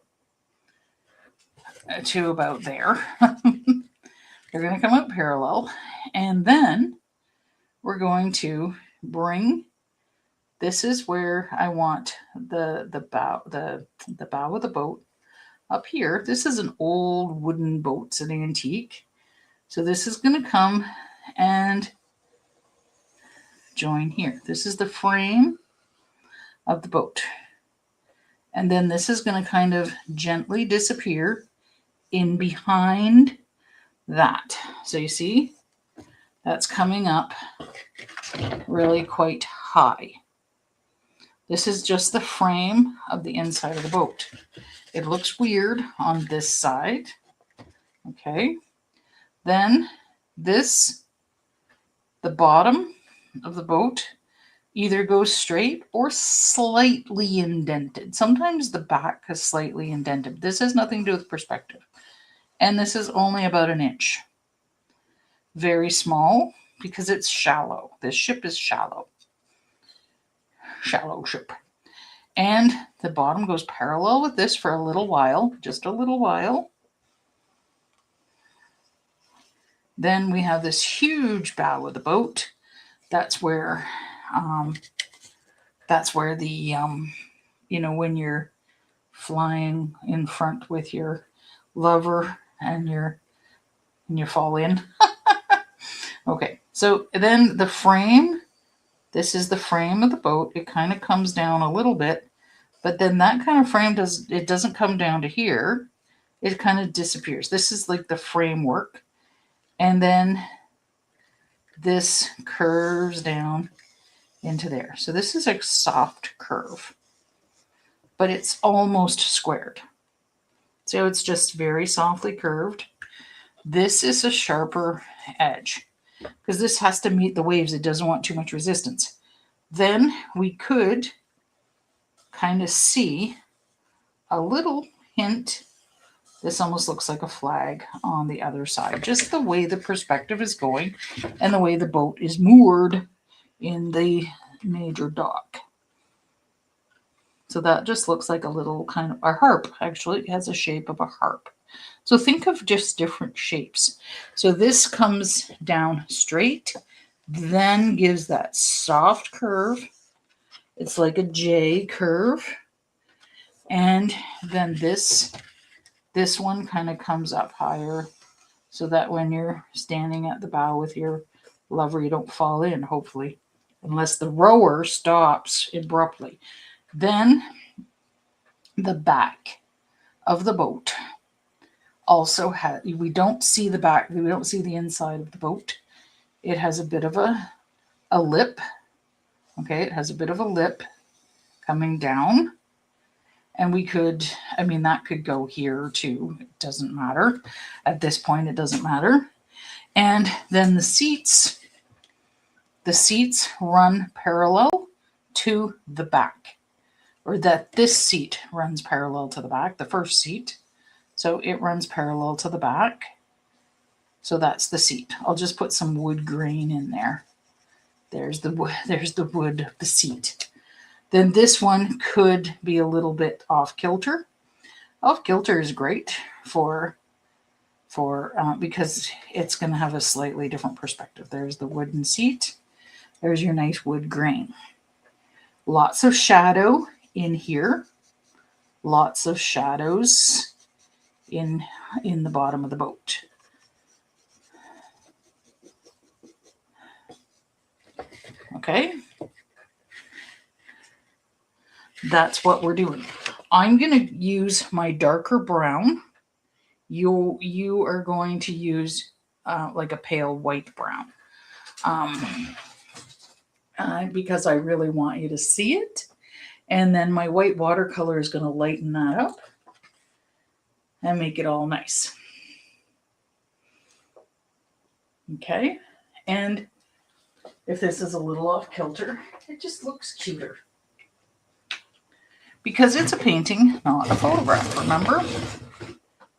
to about there. They're going to come out parallel. And then we're going to bring, this is where I want the bow of the boat up here. This is an old wooden boat. It's an antique. So this is going to come and join here. This is the frame of the boat. And then this is going to kind of gently disappear in behind that. So you see, that's coming up really quite high. This is just the frame of the inside of the boat. It looks weird on this side. Okay. Then this, the bottom of the boat, either goes straight or slightly indented. Sometimes the back is slightly indented. This has nothing to do with perspective. And this is only about an inch. Very small because it's shallow. This ship is shallow. Shallow ship. And the bottom goes parallel with this for a little while, just a little while. Then we have this huge bow of the boat. That's where the, when you're flying in front with your lover and you fall in. Okay, so then the frame, this is the frame of the boat. It kind of comes down a little bit, but then that kind of frame doesn't come down to here. It kind of disappears. This is like the framework. And then this curves down into there. So this is a soft curve, but it's almost squared. So it's just very softly curved. This is a sharper edge because this has to meet the waves. It doesn't want too much resistance. Then we could kind of see a little hint. This almost looks like a flag on the other side. Just the way the perspective is going and the way the boat is moored in the major dock. So that just looks like a little kind of a harp. Actually, it has a shape of a harp. So think of just different shapes. So this comes down straight, then gives that soft curve. It's like a J curve. And then this one kind of comes up higher so that when you're standing at the bow with your lover, you don't fall in, hopefully, unless the rower stops abruptly. Then the back of the boat also has, we don't see the back, we don't see the inside of the boat. It has a bit of a lip. Okay, it has a bit of a lip coming down. And we could, that could go here too. It doesn't matter. At this point, it doesn't matter. And then the seats run parallel to the back. Or that this seat runs parallel to the back, the first seat. So it runs parallel to the back. So that's the seat. I'll just put some wood grain in there. There's the wood of the seat. Then this one could be a little bit off kilter. Off kilter is great for because it's going to have a slightly different perspective. There's the wooden seat. There's your nice wood grain. Lots of shadow in here. Lots of shadows in the bottom of the boat. Okay. That's what we're doing. I'm going to use my darker brown. You are going to use like a pale white brown because I really want you to see it. And then my white watercolor is going to lighten that up and make it all nice. Okay. And if this is a little off kilter, it just looks cuter. Because it's a painting, not a photograph, remember?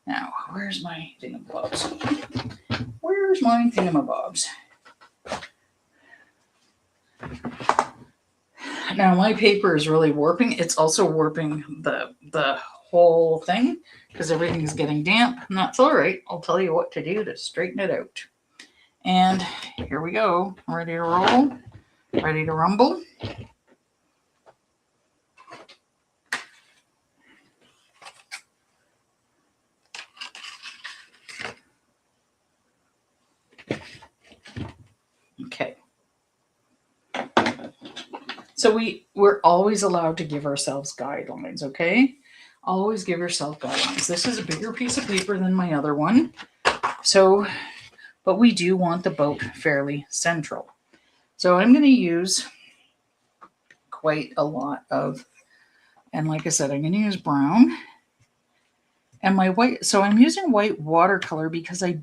Now, where's my thingamabobs? Where's my thingamabobs? Now, my paper is really warping. It's also warping the whole thing because everything's getting damp. And that's all right. I'll tell you what to do to straighten it out. And here we go. Ready to roll. Ready to rumble. Okay. So we're always allowed to give ourselves guidelines, okay? Always give yourself guidelines. This is a bigger piece of paper than my other one. So, but we do want the boat fairly central. So I'm going to use quite a lot of, and like I said, I'm going to use brown and my white. So I'm using white watercolor because I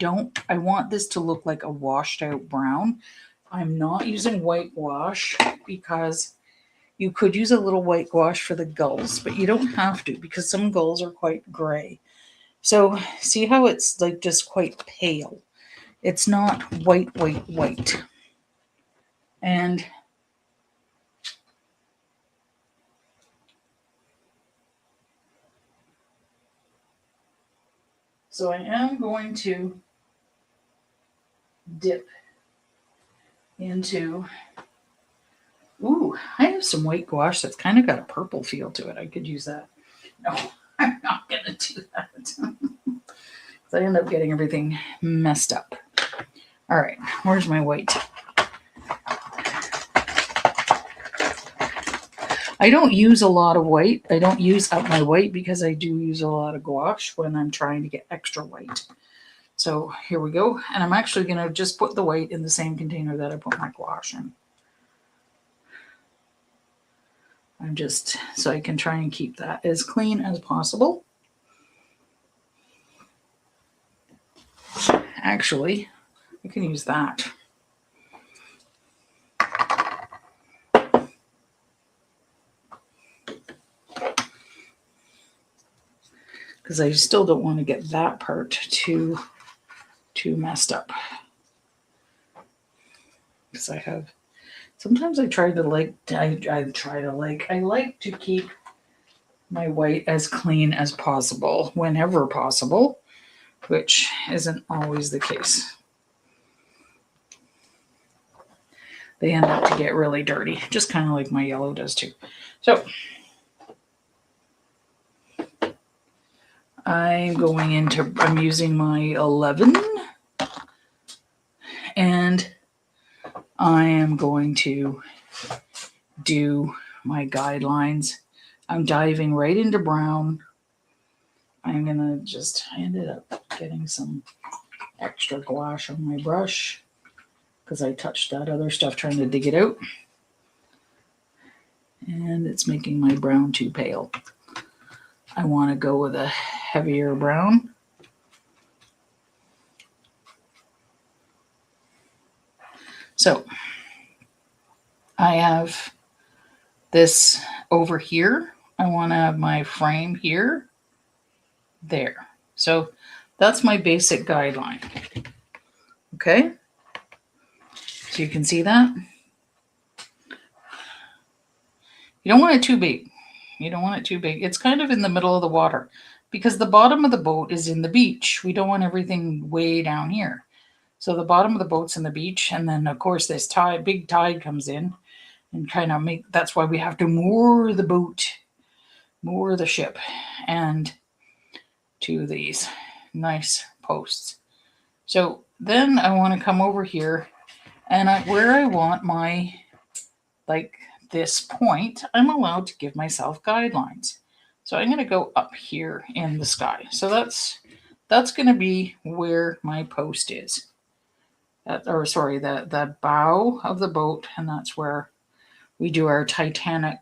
want this to look like a washed out brown. I'm not using white gouache because you could use a little white gouache for the gulls, but you don't have to because some gulls are quite gray. So see how it's like just quite pale. It's not white. And so I am going to dip into, ooh, I have some white gouache that's kind of got a purple feel to it. I could use that. No, I'm not going to do that. I end up getting everything messed up. All right, where's my white? I don't use a lot of white. I don't use up my white because I do use a lot of gouache when I'm trying to get extra white. So here we go. And I'm actually going to just put the white in the same container that I put my gouache in. I'm just, so I can try and keep that as clean as possible. Actually, I can use that. Because I still don't want to get that part too messed up. Because I have, sometimes I like to keep my white as clean as possible whenever possible, which isn't always the case. They end up to get really dirty, just kind of like my yellow does too. So I'm using my 11 and I am going to do my guidelines. I'm diving right into brown. I'm going to just, I ended up getting some extra gouache on my brush because I touched that other stuff trying to dig it out. And it's making my brown too pale. I want to go with a heavier brown. So I have this over here. I want to have my frame here, there. So that's my basic guideline. Okay. So you can see that. You don't want it too big. You don't want it too big. It's kind of in the middle of the water because the bottom of the boat is in the beach. We don't want everything way down here. So the bottom of the boat's in the beach. And then of course this big tide comes in and kind of that's why we have to moor the boat, moor the ship and to these nice posts. So then I want to come over here and where I want my, like this point, I'm allowed to give myself guidelines. So I'm going to go up here in the sky. So that's going to be where my post is. The bow of the boat, and that's where we do our Titanic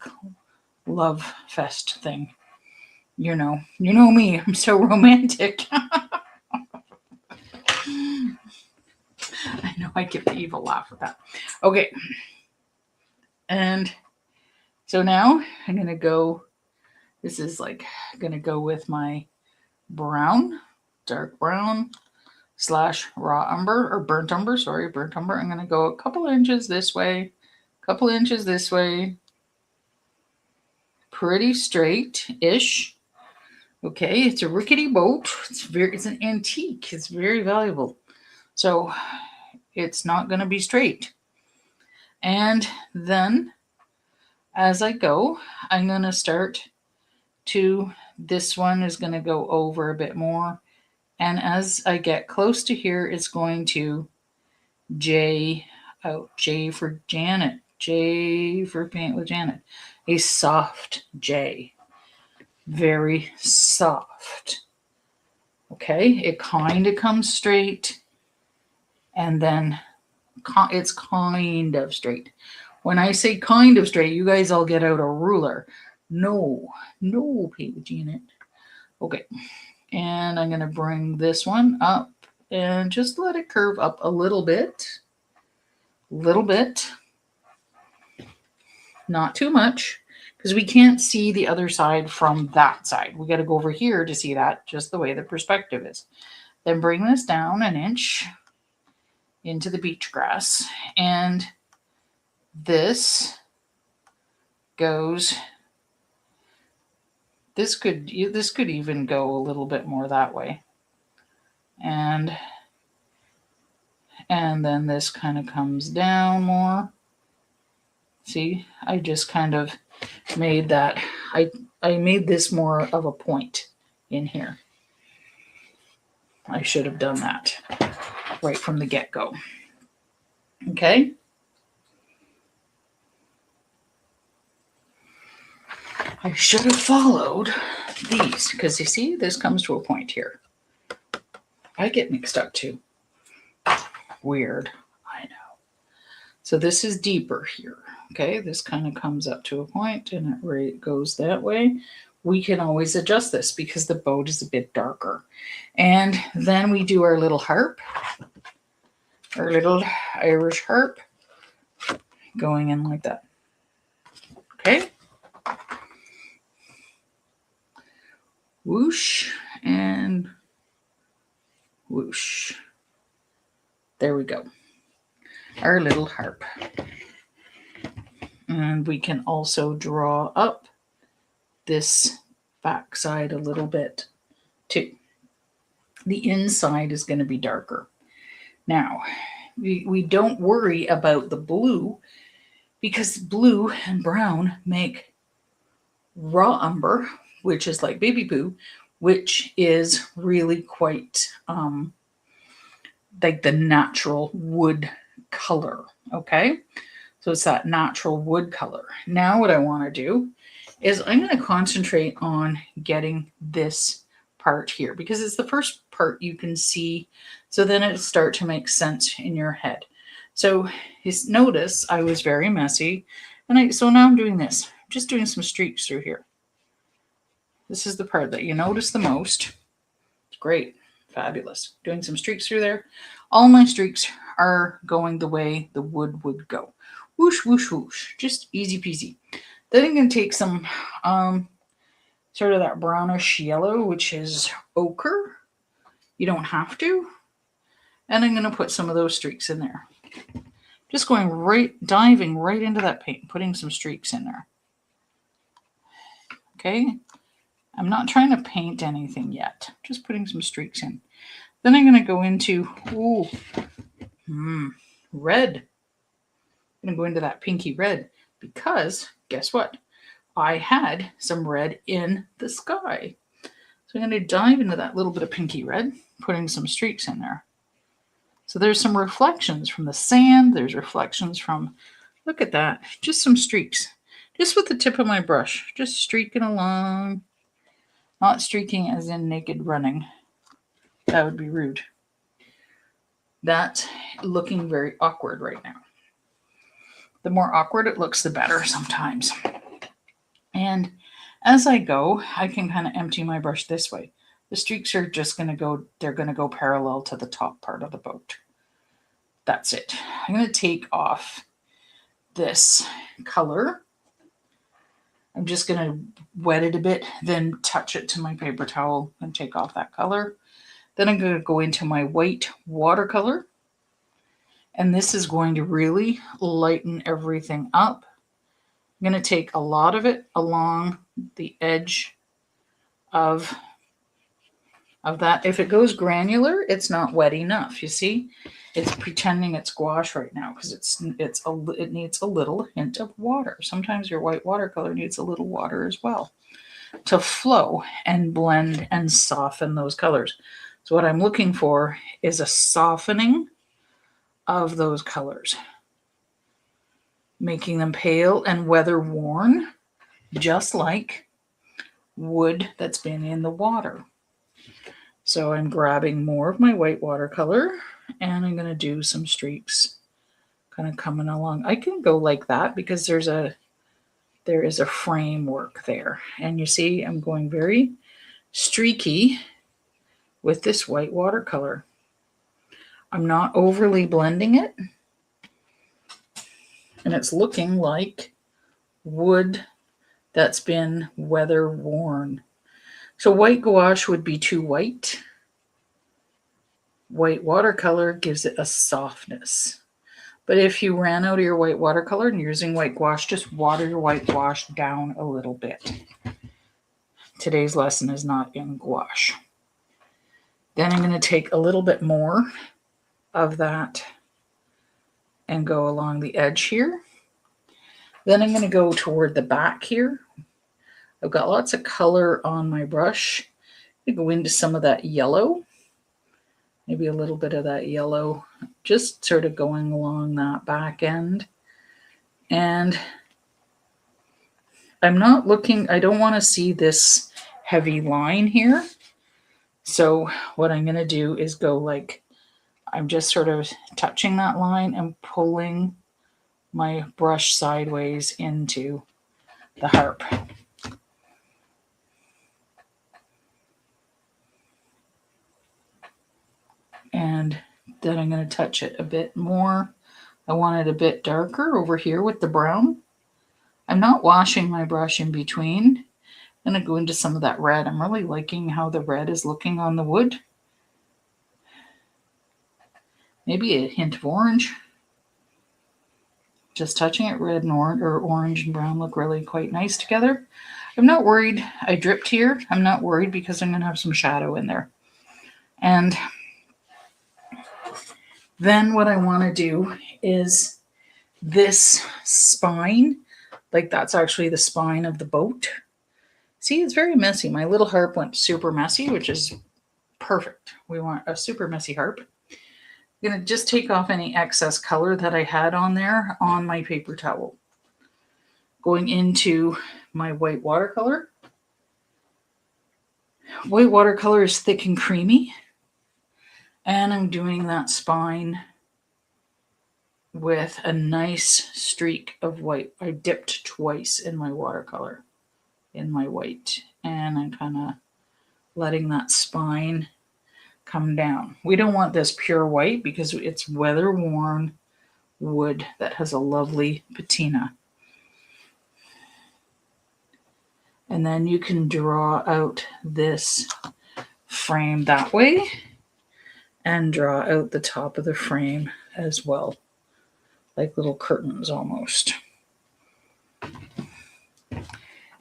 love fest thing. You know me, I'm so romantic. I know I give the evil laugh with that. Okay. And so now I'm going to go, this is like going to go with my brown, dark brown / raw umber or burnt umber. Burnt umber. I'm going to go a couple inches this way, couple inches this way. Pretty straight-ish. Okay, it's a rickety boat. It's an antique. It's very valuable. So it's not going to be straight. And then as I go, I'm going to start to, this one is going to go over a bit more. And as I get close to here, it's going to J out. J for Janet. J for Paint with Janet. A soft J. Very soft. Okay, it kind of comes straight, and then it's kind of straight. When I say kind of straight, you guys all get out a ruler. No, Paint with Janet. Okay, and I'm going to bring this one up and just let it curve up a little bit. Not too much, because we can't see the other side from that side. We got to go over here to see that, just the way the perspective is. Then bring this down an inch into the beach grass, and this goes, this could even go a little bit more that way. And then this kind of comes down more. See, I just kind of made that, I made this more of a point in here. I should have done that right from the get-go. Okay. I should have followed these, because you see, this comes to a point here. I get mixed up too. Weird, I know. So this is deeper here. Okay, this kind of comes up to a point and it goes that way. We can always adjust this because the boat is a bit darker. And then we do our little harp, our little Irish harp, going in like that. Okay. Whoosh and whoosh. There we go. Our little harp. And we can also draw up this back side a little bit too. The inside is going to be darker. Now, we don't worry about the blue, because blue and brown make raw umber, which is like baby poo, which is really quite like the natural wood color. Okay. So it's that natural wood color. Now what I want to do is I'm going to concentrate on getting this part here, because it's the first part you can see. So then it'll start to make sense in your head. So notice I was very messy. And so now I'm doing this, just doing some streaks through here. This is the part that you notice the most. It's great. Fabulous. Doing some streaks through there. All my streaks are going the way the wood would go. Whoosh, whoosh, whoosh. Just easy peasy. Then I'm going to take some sort of that brownish yellow, which is ochre. You don't have to. And I'm going to put some of those streaks in there. Just going diving right into that paint, putting some streaks in there. Okay. I'm not trying to paint anything yet. Just putting some streaks in. Then I'm going to go into, red. I'm going to go into that pinky red, because guess what? I had some red in the sky. So I'm going to dive into that little bit of pinky red, putting some streaks in there. So there's some reflections from the sand. There's reflections from, look at that, just some streaks. Just with the tip of my brush, just streaking along. Not streaking as in naked running. That would be rude. That's looking very awkward right now. The more awkward it looks, the better sometimes. And as I go, I can kind of empty my brush this way. The streaks are just going to go, they're going to go parallel to the top part of the boat. That's it. I'm going to take off this color. I'm just going to wet it a bit, then touch it to my paper towel and take off that color. Then I'm going to go into my white watercolor. And this is going to really lighten everything up. I'm going to take a lot of it along the edge of that. If it goes granular, it's not wet enough. You see, it's pretending it's gouache right now because it needs a little hint of water. Sometimes your white watercolor needs a little water as well to flow and blend and soften those colors. So what I'm looking for is a softening of those colors. making them pale and weather worn, just like wood that's been in the water. So I'm grabbing more of my white watercolor and I'm going to do some streaks kind of coming along. I can go like that because there is a framework there. And you see I'm going very streaky with this white watercolor. I'm not overly blending it. And it's looking like wood that's been weather worn. So white gouache would be too white. White watercolor gives it a softness. But if you ran out of your white watercolor and you're using white gouache, just water your white gouache down a little bit. Today's lesson is not in gouache. Then I'm going to take a little bit more of that and go along the edge here. Then I'm going to go toward the back here. I've got lots of color on my brush. I go into some of that yellow, maybe a little bit of that yellow, just sort of going along that back end. And I'm not looking, I don't want to see this heavy line here. So what I'm going to do is go like, I'm just sort of touching that line and pulling my brush sideways into the harp. And then I'm going to touch it a bit more. I want it a bit darker over here with the brown. I'm not washing my brush in between. I'm going to go into some of that red. I'm really liking how the red is looking on the wood. Maybe a hint of orange. Just touching it, red and orange and brown look really quite nice together. I'm not worried. I dripped here. I'm not worried because I'm going to have some shadow in there. And then what I want to do is this spine, like that's actually the spine of the boat. See, it's very messy. My little harp went super messy, which is perfect. We want a super messy harp. I'm going to just take off any excess color that I had on there on my paper towel. Going into my white watercolor. White watercolor is thick and creamy. And I'm doing that spine with a nice streak of white. I dipped twice in my watercolor, in my white. And I'm kind of letting that spine come down. We don't want this pure white because it's weather-worn wood that has a lovely patina. And then you can draw out this frame that way and draw out the top of the frame as well, like little curtains almost.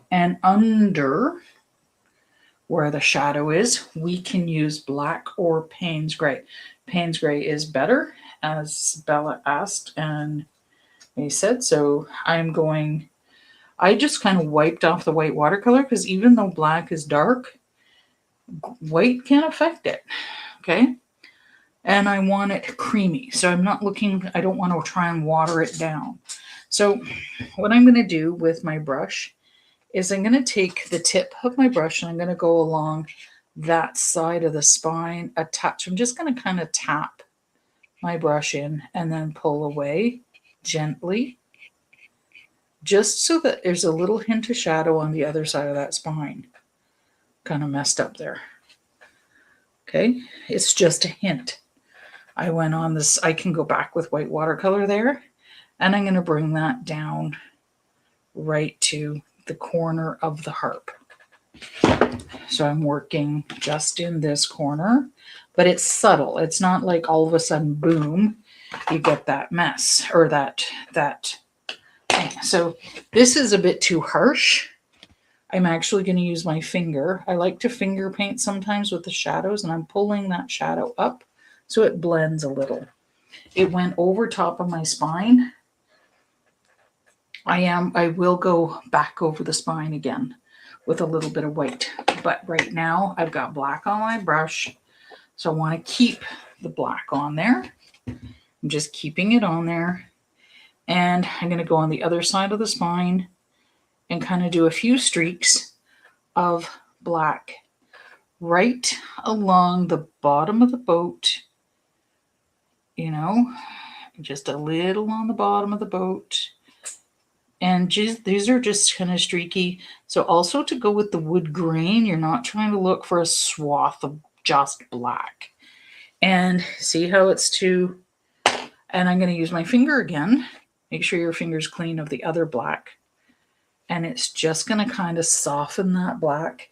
And under where the shadow is, we can use black or Payne's Gray. Payne's Gray is better, as Bella asked and they said. So I just kind of wiped off the white watercolor because even though black is dark, white can affect it, okay? And I want it creamy. So I don't want to try and water it down. So what I'm going to do with my brush is I'm going to take the tip of my brush and I'm going to go along that side of the spine a touch. I'm just going to kind of tap my brush in and then pull away gently, just so that there's a little hint of shadow on the other side of that spine. Kind of messed up there. Okay, it's just a hint. I went on this, I can go back with white watercolor there, and I'm going to bring that down right to the corner of the harp. So I'm working just in this corner, but it's subtle. It's not like all of a sudden, boom, you get that mess or that thing. So this is a bit too harsh. I'm actually going to use my finger. I like to finger paint sometimes with the shadows, and I'm pulling that shadow up so it blends a little. It went over top of my spine. I will go back over the spine again with a little bit of white. But right now I've got black on my brush. So I want to keep the black on there. I'm just keeping it on there. And I'm going to go on the other side of the spine and kind of do a few streaks of black right along the bottom of the boat, you know, just a little on the bottom of the boat. And these are just kind of streaky. So also to go with the wood grain, you're not trying to look for a swath of just black. And see how it's too, and I'm going to use my finger again. Make sure your finger's clean of the other black. And it's just going to kind of soften that black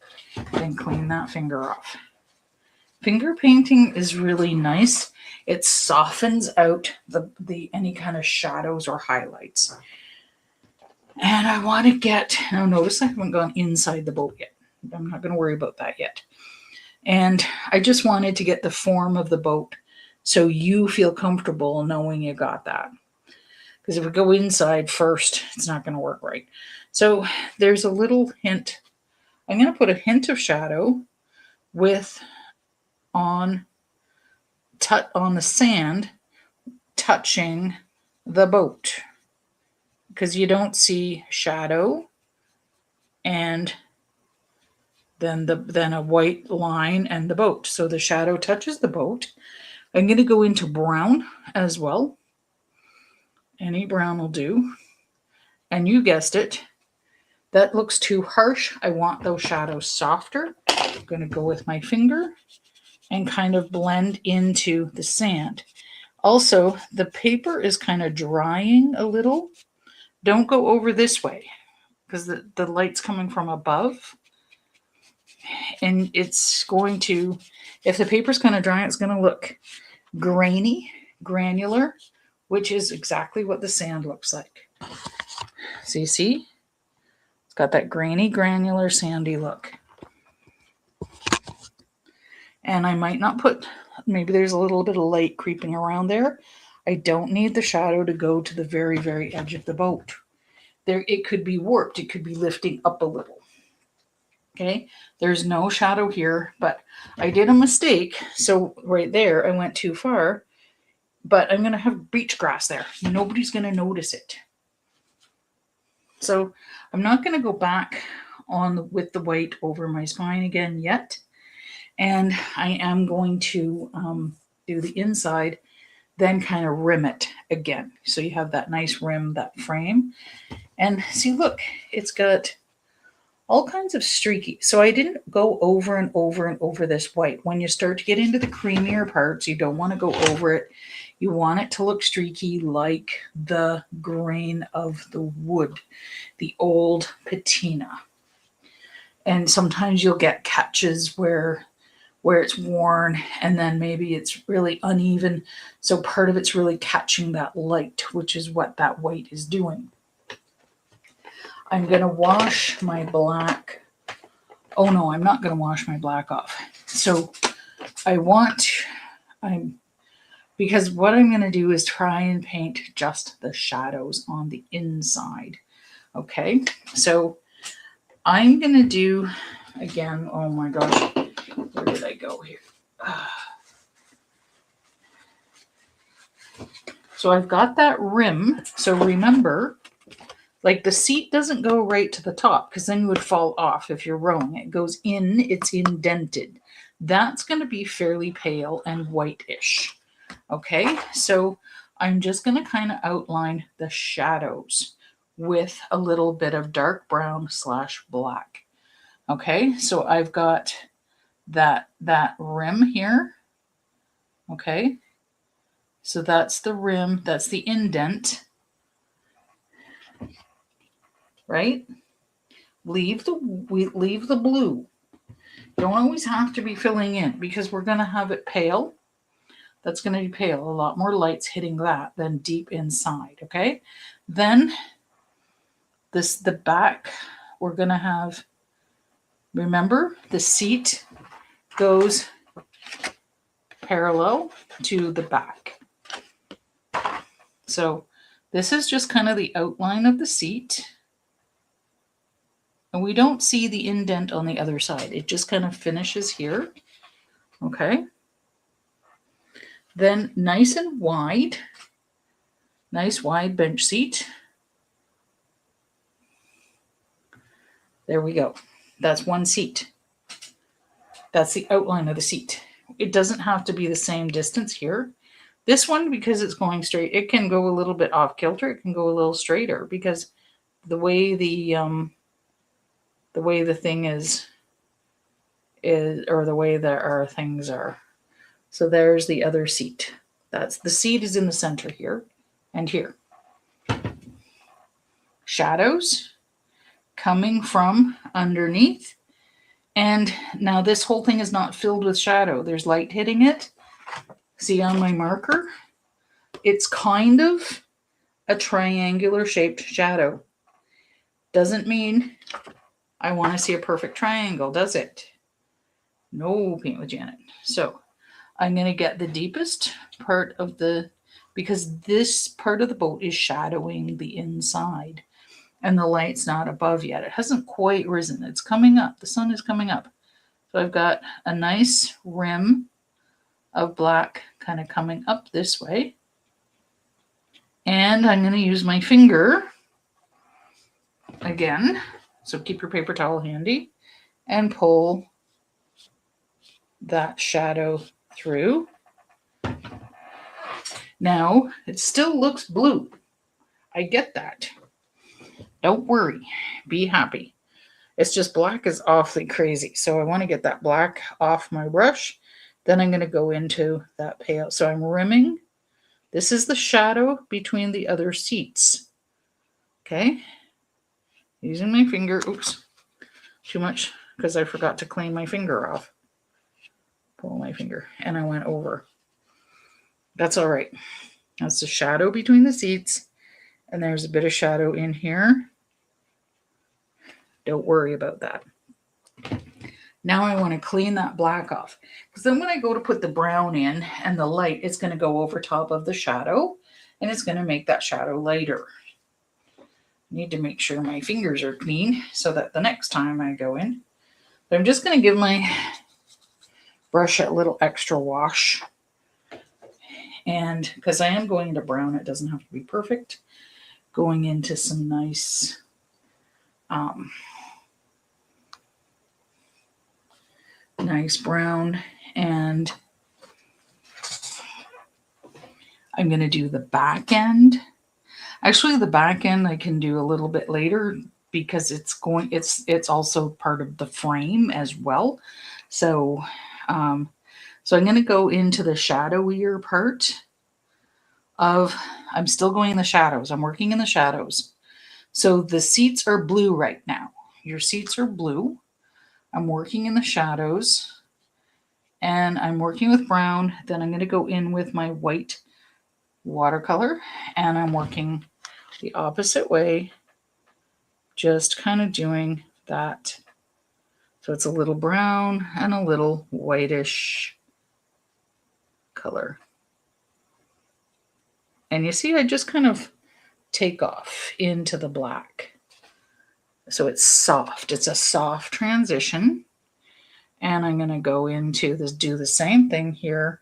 and clean that finger off. Finger painting is really nice. It softens out the any kind of shadows or highlights. And I want to get, now notice I haven't gone inside the boat yet. I'm not going to worry about that yet. And I just wanted to get the form of the boat so you feel comfortable knowing you got that. Because if we go inside first, it's not going to work right. So there's a little hint. I'm going to put a hint of shadow on the sand touching the boat. Because you don't see shadow and then a white line and the boat. So the shadow touches the boat. I'm going to go into brown as well. Any brown will do. And you guessed it. That looks too harsh. I want those shadows softer. I'm going to go with my finger and kind of blend into the sand. Also, the paper is kind of drying a little. Don't go over this way because the light's coming from above. And it's going to, if the paper's kind of dry, it's going to look grainy, granular, which is exactly what the sand looks like. So you see? It's got that grainy, granular, sandy look. And I might not put, maybe there's a little bit of light creeping around there. I don't need the shadow to go to the very, very edge of the boat. There, it could be warped. It could be lifting up a little. Okay, there's no shadow here, but I did a mistake. So right there, I went too far, but I'm going to have beach grass there. Nobody's going to notice it. So I'm not going to go back with the white over my spine again yet. And I am going to do the inside, then kind of rim it again. So you have that nice rim, that frame. And see, look, it's got all kinds of streaky. So I didn't go over and over and over this white. When you start to get into the creamier parts, you don't want to go over it. You want it to look streaky like the grain of the wood, the old patina. And sometimes you'll get catches where it's worn and then maybe it's really uneven. So part of it's really catching that light, which is what that white is doing. I'm going to wash my black. Oh no, I'm not going to wash my black off. So because what I'm going to do is try and paint just the shadows on the inside. Okay, so I'm going to do, again, oh my gosh, where did I go here? So I've got that rim. So remember, like the seat doesn't go right to the top because then you would fall off if you're rowing. It goes in, it's indented. That's going to be fairly pale and whitish. Okay, so I'm just going to kind of outline the shadows with a little bit of dark brown / black. Okay, so I've got that rim here. Okay, so that's the rim, that's the indent. Right? Leave the blue. Don't always have to be filling in because we're going to have it pale. That's going to be pale. A lot more light's hitting that than deep inside. Okay. Then the back, we're going to have, remember, the seat goes parallel to the back. So this is just kind of the outline of the seat. And we don't see the indent on the other side. It just kind of finishes here. Okay. Then nice and wide. Nice wide bench seat. There we go. That's one seat. That's the outline of the seat. It doesn't have to be the same distance here. This one, because it's going straight, it can go a little bit off kilter. It can go a little straighter because the way the thing is, or the way that our things are. So there's the other seat. That's the seat is in the center here and here. Shadows coming from underneath. And now this whole thing is not filled with shadow. There's light hitting it. See on my marker? It's kind of a triangular shaped shadow. Doesn't mean I want to see a perfect triangle, does it? No, Paint with Janet. So I'm going to get the deepest part of because this part of the boat is shadowing the inside. And the light's not above yet. It hasn't quite risen. It's coming up. The sun is coming up. So I've got a nice rim of black kind of coming up this way. And I'm going to use my finger again. So keep your paper towel handy and pull that shadow through. Now, it still looks blue. I get that. Don't worry. Be happy. It's just black is awfully crazy. So I want to get that black off my brush. Then I'm going to go into that pale. So I'm rimming. This is the shadow between the other seats. Okay. Using my finger. Oops. Too much because I forgot to clean my finger off. Pull my finger. And I went over. That's all right. That's the shadow between the seats. And there's a bit of shadow in here. Don't worry about that. Now I want to clean that black off. Because then when I go to put the brown in and the light, it's going to go over top of the shadow. And it's going to make that shadow lighter. I need to make sure my fingers are clean so that the next time I go in. But I'm just going to give my brush a little extra wash. And because I am going into brown, it doesn't have to be perfect. Going into some nice nice brown, and I'm going to do the back end. Actually, the back end I can do a little bit later because it's also part of the frame as well. So I'm going to go into the shadowier part of, I'm still going in the shadows. I'm working in the shadows. So the seats are blue right now. Your seats are blue. I'm working in the shadows and I'm working with brown. Then I'm going to go in with my white watercolor and I'm working the opposite way, just kind of doing that. So it's a little brown and a little whitish color. And you see, I just kind of take off into the black. So it's soft. It's a soft transition. And I'm going to go into this, do the same thing here,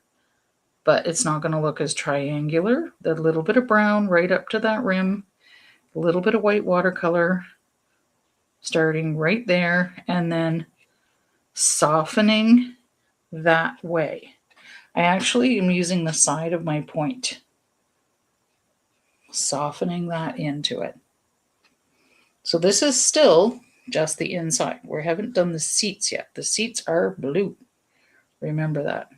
but it's not going to look as triangular. The little bit of brown right up to that rim, a little bit of white watercolor starting right there, and then softening that way. I actually am using the side of my point, softening that into it. So this is still just the inside. We haven't done the seats yet. The seats are blue. Remember that.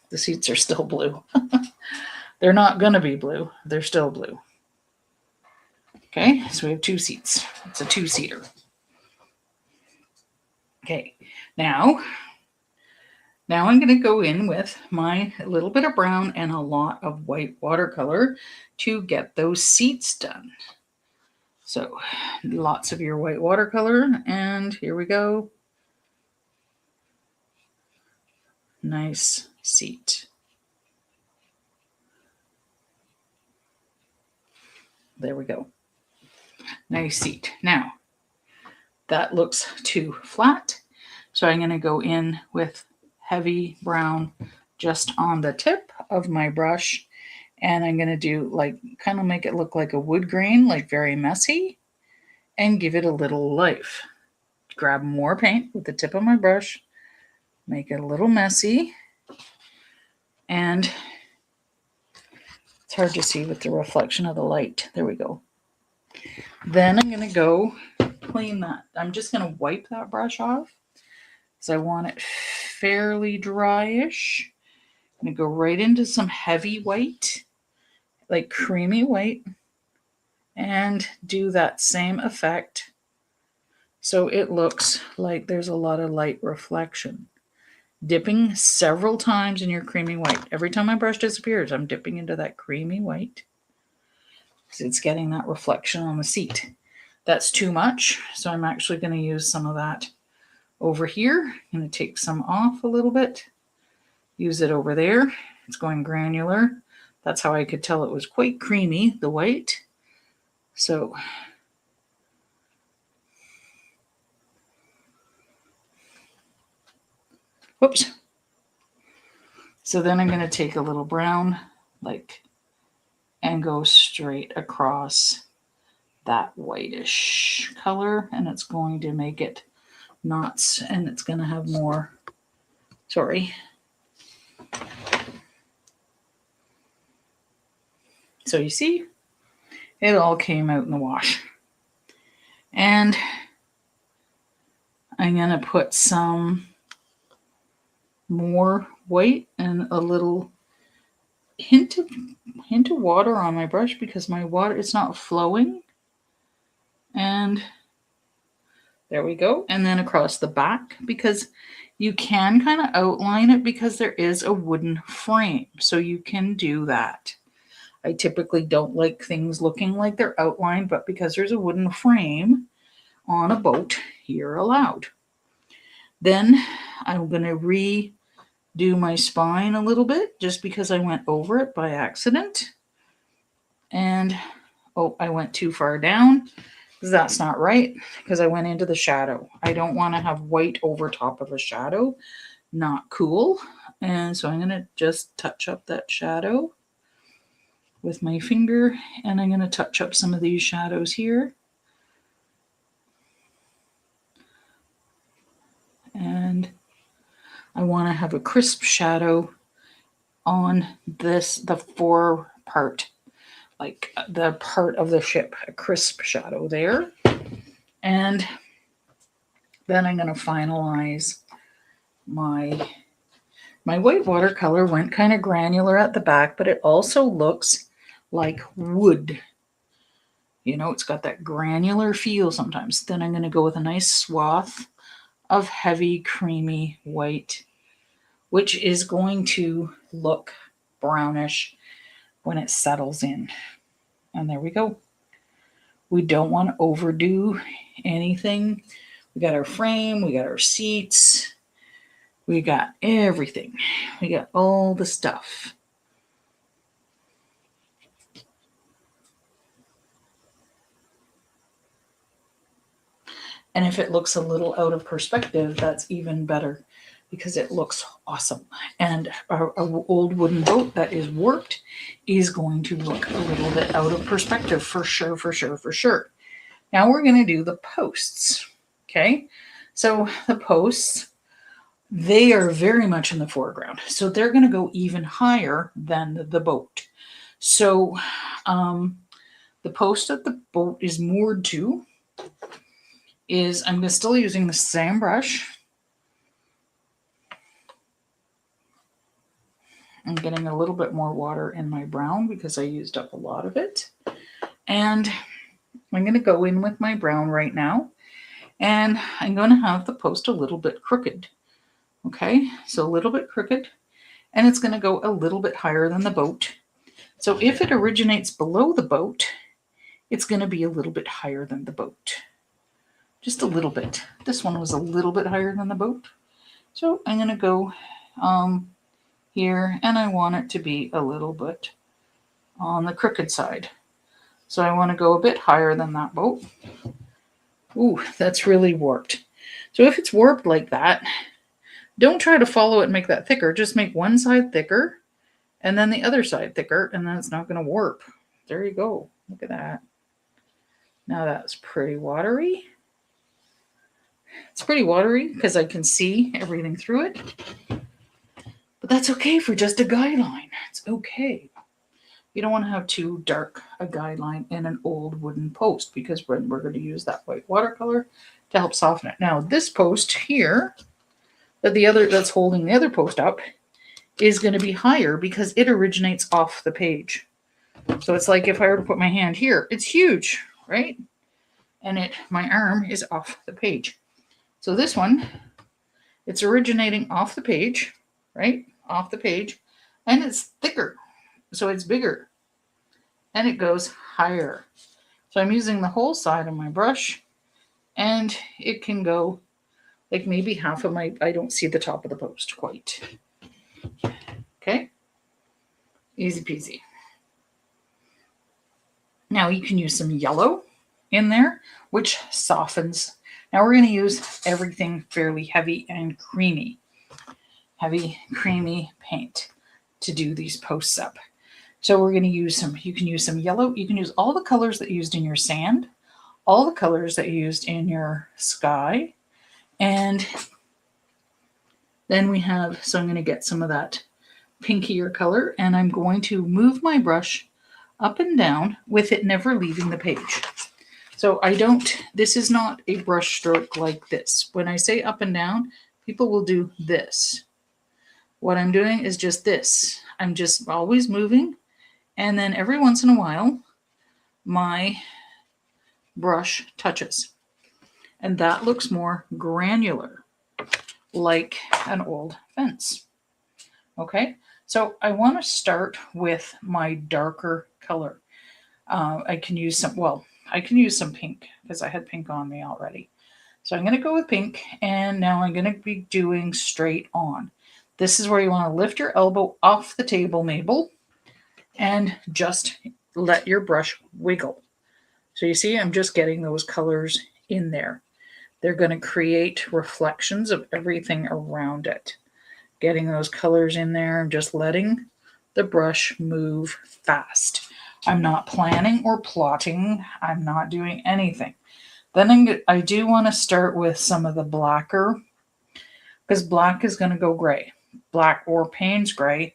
The seats are still blue. They're not going to be blue. They're still blue. Okay, so we have two seats. It's a two-seater. Okay, now I'm going to go in with my little bit of brown and a lot of white watercolor to get those seats done. So lots of your white watercolor, and here we go. Nice seat. There we go. Nice seat. Now, that looks too flat, so I'm going to go in with heavy brown just on the tip of my brush And I'm going to do like, kind of make it look like a wood grain, like very messy, and give it a little life. Grab more paint with the tip of my brush, make it a little messy, and it's hard to see with the reflection of the light. There we go. Then I'm going to go clean that. I'm just going to wipe that brush off because I want it fairly dryish. I'm going to go right into some heavy white, like creamy white, and do that same effect so it looks like there's a lot of light reflection. Dipping several times in your creamy white. Every time my brush disappears, I'm dipping into that creamy white because it's getting that reflection on the seat. That's too much, so I'm actually going to use some of that over here. I'm going to take some off a little bit, use it over there. It's going granular. That's how I could tell it was quite creamy, the white. So whoops. So then I'm going to take a little brown, like, and go straight across that whitish color, and it's going to make it knots, and it's going to have more, sorry. So you see, it all came out in the wash. And I'm going to put some more white and a little hint of water on my brush because my water is not flowing. And there we go. And then across the back, because you can kind of outline it because there is a wooden frame. So you can do that. I typically don't like things looking like they're outlined, but because there's a wooden frame on a boat, you're allowed. Then I'm going to redo my spine a little bit just because I went over it by accident. And, oh, I went too far down because that's not right because I went into the shadow. I don't want to have white over top of a shadow. Not cool. And so I'm going to just touch up that shadow with my finger, and I'm going to touch up some of these shadows here. And I want to have a crisp shadow on this, the fore part, like the part of the ship, a crisp shadow there. And then I'm going to finalize my white watercolor. Went kind of granular at the back, but it also looks like wood. You know, it's got that granular feel sometimes. Then I'm going to go with a nice swath of heavy, creamy white, which is going to look brownish when it settles in. And there we go. We don't want to overdo anything. We got our frame, we got our seats, we got everything. We got all the stuff. And if it looks a little out of perspective, that's even better because it looks awesome. And our old wooden boat that is warped is going to look a little bit out of perspective for sure, for sure, for sure. Now we're going to do the posts. Okay, so the posts, they are very much in the foreground. So they're going to go even higher than the boat. So the post that the boat is moored to is, I'm still using the same brush. I'm getting a little bit more water in my brown because I used up a lot of it. And I'm going to go in with my brown right now. And I'm going to have the post a little bit crooked. Okay, so a little bit crooked. And it's going to go a little bit higher than the boat. So if it originates below the boat, it's going to be a little bit higher than the boat. Just a little bit. This one was a little bit higher than the boat. So I'm going to go here, and I want it to be a little bit on the crooked side. So I want to go a bit higher than that boat. Ooh, that's really warped. So if it's warped like that, don't try to follow it and make that thicker. Just make one side thicker And then the other side thicker, and then it's not going to warp. There you go. Look at that. Now that's pretty watery. It's pretty watery because I can see everything through it. But that's okay for just a guideline. It's okay. You don't want to have too dark a guideline in an old wooden post because we're going to use that white watercolor to help soften it. Now this post here, that's holding the other post up, is going to be higher because it originates off the page. So it's like if I were to put my hand here, it's huge, right? And my arm is off the page. So this one, it's originating off the page, right? Off the page, and it's thicker. So it's bigger and it goes higher. So I'm using the whole side of my brush, and it can go like maybe half of I don't see the top of the post quite. Okay. Easy peasy. Now you can use some yellow in there, which softens. Now we're going to use everything fairly heavy and creamy. Heavy, creamy paint to do these posts up. So we're going to use you can use some yellow. You can use all the colors that you used in your sand, all the colors that you used in your sky. And then so I'm going to get some of that pinkier color, and I'm going to move my brush up and down with it never leaving the page. So this is not a brush stroke like this. When I say up and down, people will do this. What I'm doing is just this. I'm just always moving, and then every once in a while, my brush touches. And that looks more granular, like an old fence. Okay, so I want to start with my darker color. I can use some pink because I had pink on me already. So I'm going to go with pink, and now I'm going to be doing straight on. This is where you want to lift your elbow off the table, Mabel, and just let your brush wiggle. So you see, I'm just getting those colors in there. They're going to create reflections of everything around it. Getting those colors in there and just letting the brush move fast. I'm not planning or plotting. I'm not doing anything. Then I do want to start with some of the blacker, because black is going to go gray. Black or Payne's gray.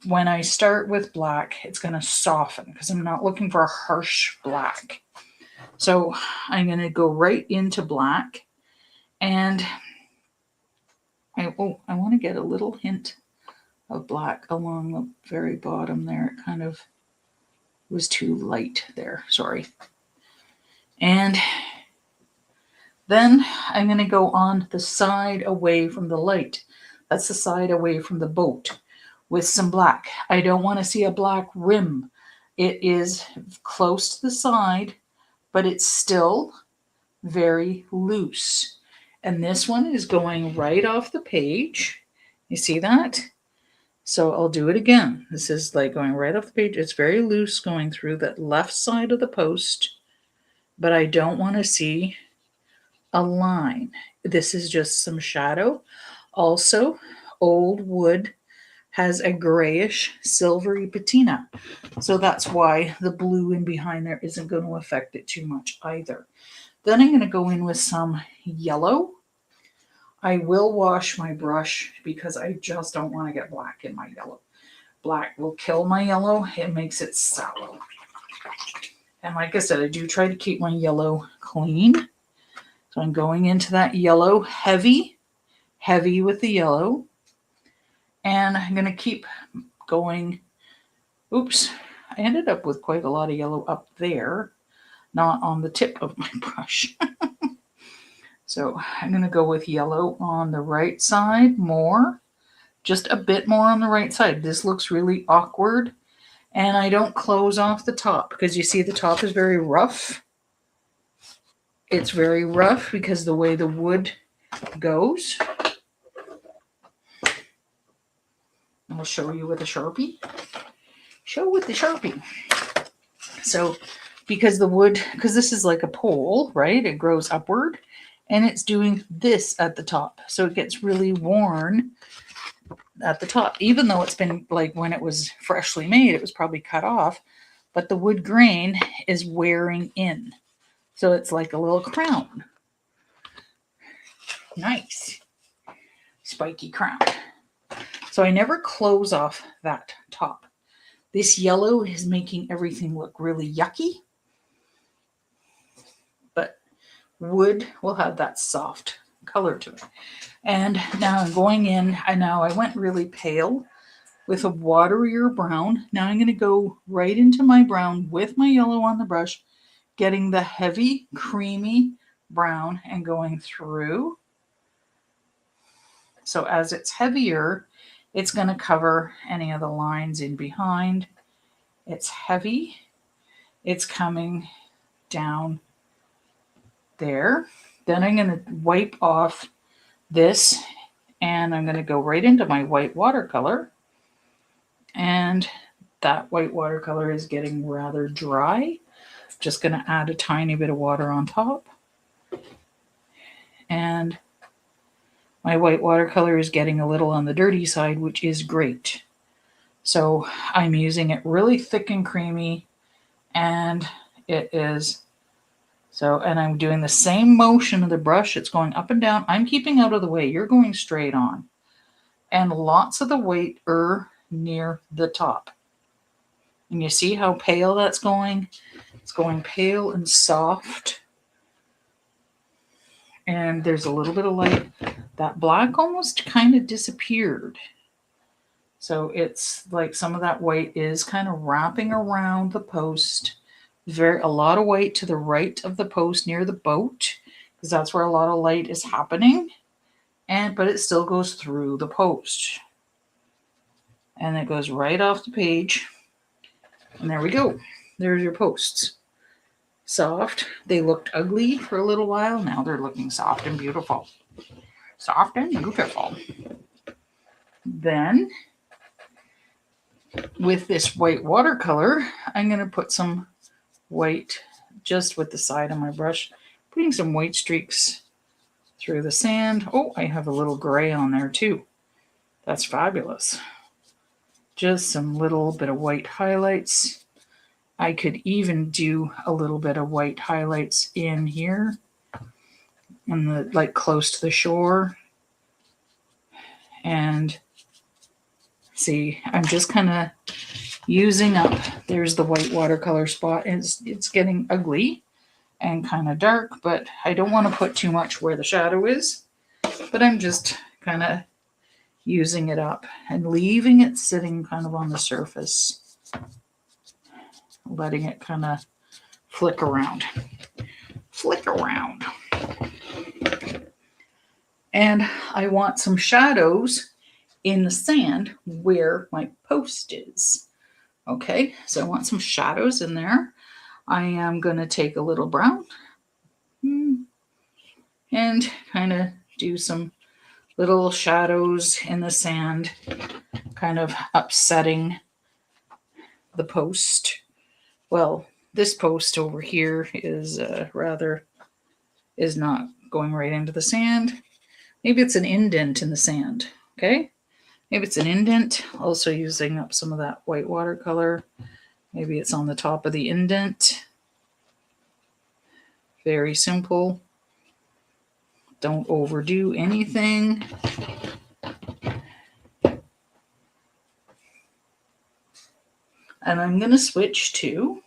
When I start with black, it's going to soften because I'm not looking for a harsh black. So I'm going to go right into black, and I want to get a little hint of black along the very bottom there. It kind of was too light there, sorry. And then I'm going to go on the side away from the light. That's the side away from the boat with some black. I don't want to see a black rim. It is close to the side, but it's still very loose. And this one is going right off the page. You see that? So I'll do it again. This is like going right off the page. It's very loose going through that left side of the post, but I don't want to see a line. This is just some shadow. Also, old wood has a grayish silvery patina. So that's why the blue in behind there isn't going to affect it too much either. Then I'm going to go in with some yellow. I will wash my brush because I just don't want to get black in my yellow. Black will kill my yellow. It makes it sallow. And like I said, I do try to keep my yellow clean. So I'm going into that yellow, heavy with the yellow. And I'm going to keep going. Oops, I ended up with quite a lot of yellow up there, not on the tip of my brush. So I'm going to go with yellow on the right side more, just a bit more on the right side. This looks really awkward, and I don't close off the top because you see the top is very rough. It's very rough because the way the wood goes. I'll show you with a Sharpie. Show with the Sharpie. So because this is like a pole, right? It grows upward. And it's doing this at the top. So it gets really worn. at the top, even though it's been like when it was freshly made, it was probably cut off, but the wood grain is wearing in. So it's like a little crown. Nice. Spiky crown. So I never close off that top. This yellow is making everything look really yucky. But wood will have that soft color to it. And now I'm going in. I went really pale with a waterier brown. Now I'm going to go right into my brown with my yellow on the brush, getting the heavy, creamy brown and going through. So as it's heavier, it's going to cover any of the lines in behind. It's heavy. It's coming down there. Then I'm going to wipe off this and I'm going to go right into my white watercolor. And that white watercolor is getting rather dry. Just going to add a tiny bit of water on top. And my white watercolor is getting a little on the dirty side, which is great. So I'm using it really thick and creamy, and it is so, and I'm doing the same motion of the brush. It's going up and down. I'm keeping out of the way. You're going straight on. And lots of the weight are near the top. And you see how pale that's going? It's going pale and soft. And there's a little bit of light. That black almost kind of disappeared. So it's like some of that white is kind of wrapping around the post. A lot of white to the right of the post near the boat, because that's where a lot of light is happening. But it still goes through the post. And it goes right off the page. And there we go. There's your posts. Soft. They looked ugly for a little while. Now they're looking soft and beautiful. Soft and beautiful. Then, with this white watercolor, I'm going to put some white just with the side of my brush. Putting some white streaks through the sand. Oh, I have a little gray on there too. That's fabulous. Just some little bit of white highlights. I could even do a little bit of white highlights in here, like close to the shore. And see, I'm just kind of using up. There's the white watercolor spot. It's getting ugly and kind of dark, but I don't want to put too much where the shadow is. But I'm just kind of using it up and leaving it sitting kind of on the surface, letting it kind of flick around. And I want some shadows in the sand where my post is. Okay, so I want some shadows in there. I am going to take a little brown and kind of do some little shadows in the sand, kind of upsetting the post. Well, this post over here is not going right into the sand. Maybe it's an indent in the sand. Okay, maybe it's an indent. Also using up some of that white watercolor. Maybe it's on the top of the indent. Very simple. Don't overdo anything. And I'm going to switch to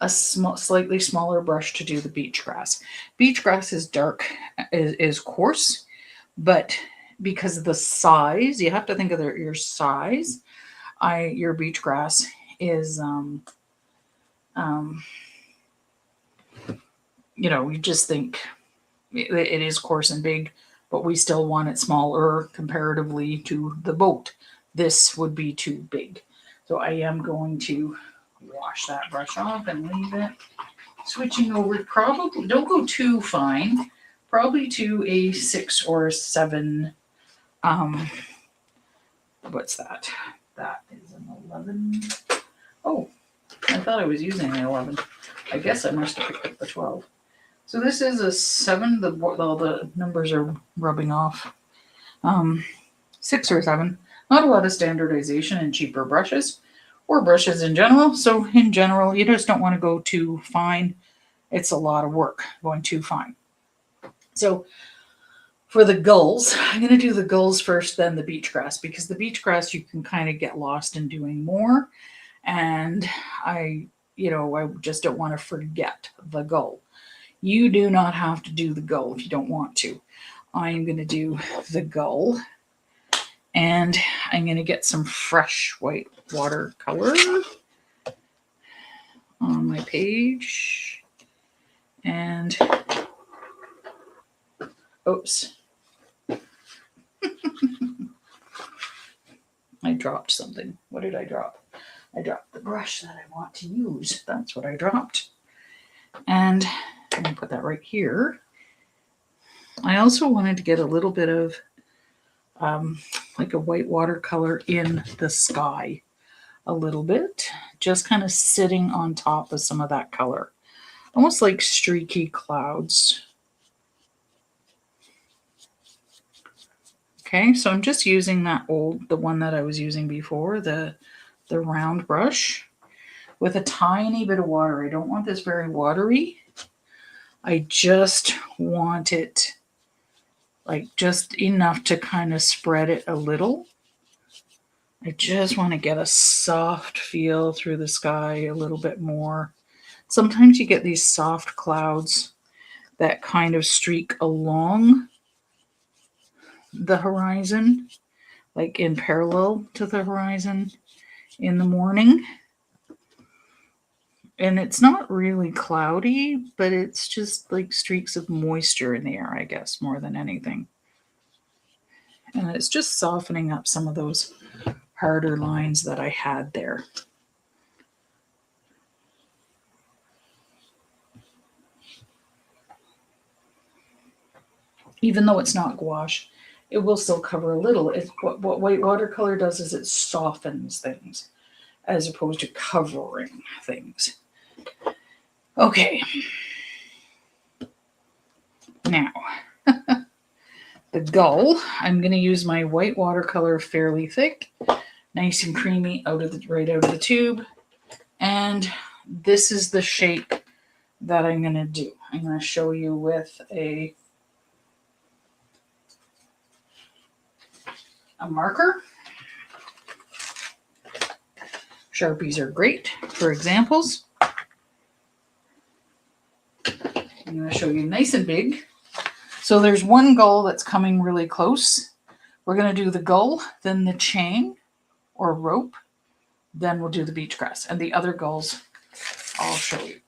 a slightly smaller brush to do the beach grass. Beach grass is dark, is coarse, but because of the size, you have to think of your size. Your beach grass is, you just think it is coarse and big, but we still want it smaller comparatively to the boat. This would be too big. So I am going to wash that brush off and leave it. Switching over, probably, don't go too fine, probably to a 6 or a 7. What's that? That is an 11. Oh, I thought I was using an 11. I guess I must have picked up the 12. So this is a 7. The numbers are rubbing off. 6 or 7. Not a lot of standardization in cheaper brushes or brushes in general. So in general, you just don't want to go too fine. It's a lot of work going too fine. So for the gulls, I'm going to do the gulls first, then the beach grass, because the beach grass you can kind of get lost in doing more. And I just don't want to forget the gull. You do not have to do the gull if you don't want to. I'm going to do the gull, and I'm going to get some fresh white watercolor on my page. And oops. I dropped something. What did I drop? I dropped the brush that I want to use. That's what I dropped. And I'm going to put that right here. I also wanted to get a little bit of like a white watercolor in the sky a little bit, just kind of sitting on top of some of that color, almost like streaky clouds. Okay, so I'm just using the one that I was using before, the round brush with a tiny bit of water. I don't want this very watery. I just want it like just enough to kind of spread it a little. I just want to get a soft feel through the sky a little bit more. Sometimes you get these soft clouds that kind of streak along the horizon, like in parallel to the horizon in the morning. And it's not really cloudy, but it's just like streaks of moisture in the air, I guess, more than anything. And it's just softening up some of those harder lines that I had there. Even though it's not gouache, it will still cover a little. What white watercolor does is it softens things as opposed to covering things. Okay. Now, the gull, I'm going to use my white watercolor fairly thick, nice and creamy right out of the tube. And this is the shape that I'm going to do. I'm going to show you with a marker. Sharpies are great for examples. I'm going to show you nice and big. So there's one gull that's coming really close. We're going to do the gull, then the chain or rope, then we'll do the beach grass. And the other gulls I'll show you.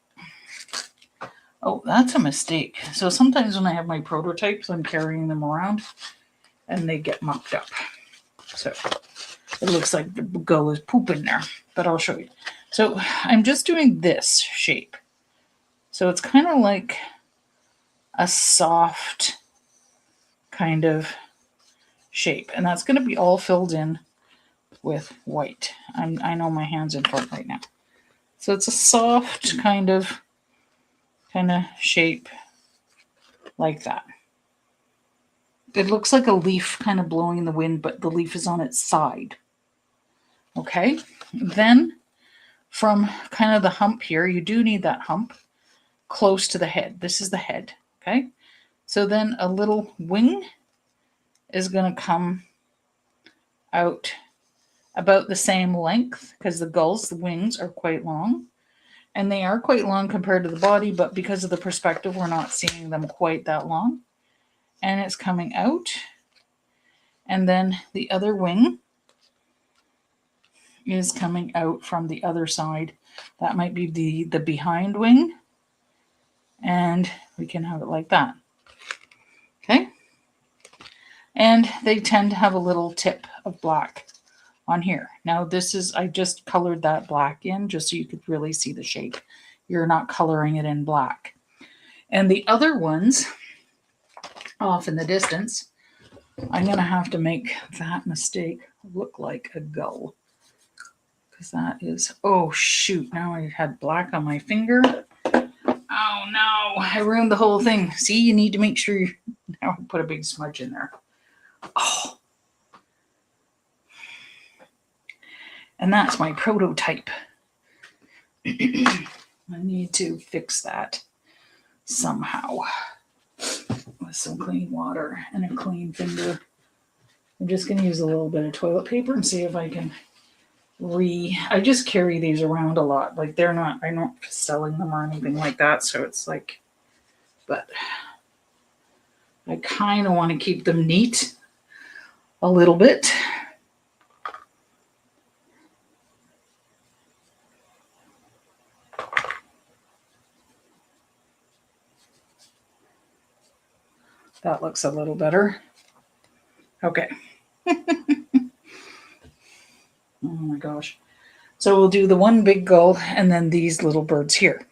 Oh, that's a mistake. So sometimes when I have my prototypes, I'm carrying them around and they get mucked up. So it looks like the gull is pooping there, but I'll show you. So I'm just doing this shape. So it's kind of like a soft kind of shape. And that's going to be all filled in with white. I know my hand's in front right now. So it's a soft kind of shape like that. It looks like a leaf kind of blowing in the wind, but the leaf is on its side. Okay. Then from kind of the hump here, you do need that hump close to the head. This is the head. Okay. So then a little wing is going to come out about the same length because the wings are quite long. And they are quite long compared to the body, but because of the perspective, we're not seeing them quite that long. And it's coming out. And then the other wing is coming out from the other side. That might be the behind wing. And we can have it like that. Okay. And they tend to have a little tip of black on here. Now I just colored that black in just so you could really see the shape. You're not coloring it in black. And the other ones off in the distance, I'm going to have to make that mistake look like a gull. Because that is, oh shoot, now I had black on my finger. Oh no, I ruined the whole thing. See, you need to make sure now I put a big smudge in there. Oh, And that's my prototype. I need to fix that somehow with some clean water and a clean finger. I'm just going to use a little bit of toilet paper and see if I can I just carry these around a lot. Like I'm not selling them or anything like that. So it's like, but I kind of want to keep them neat a little bit. That looks a little better. Okay. Oh my gosh. So we'll do the one big gull and then these little birds here.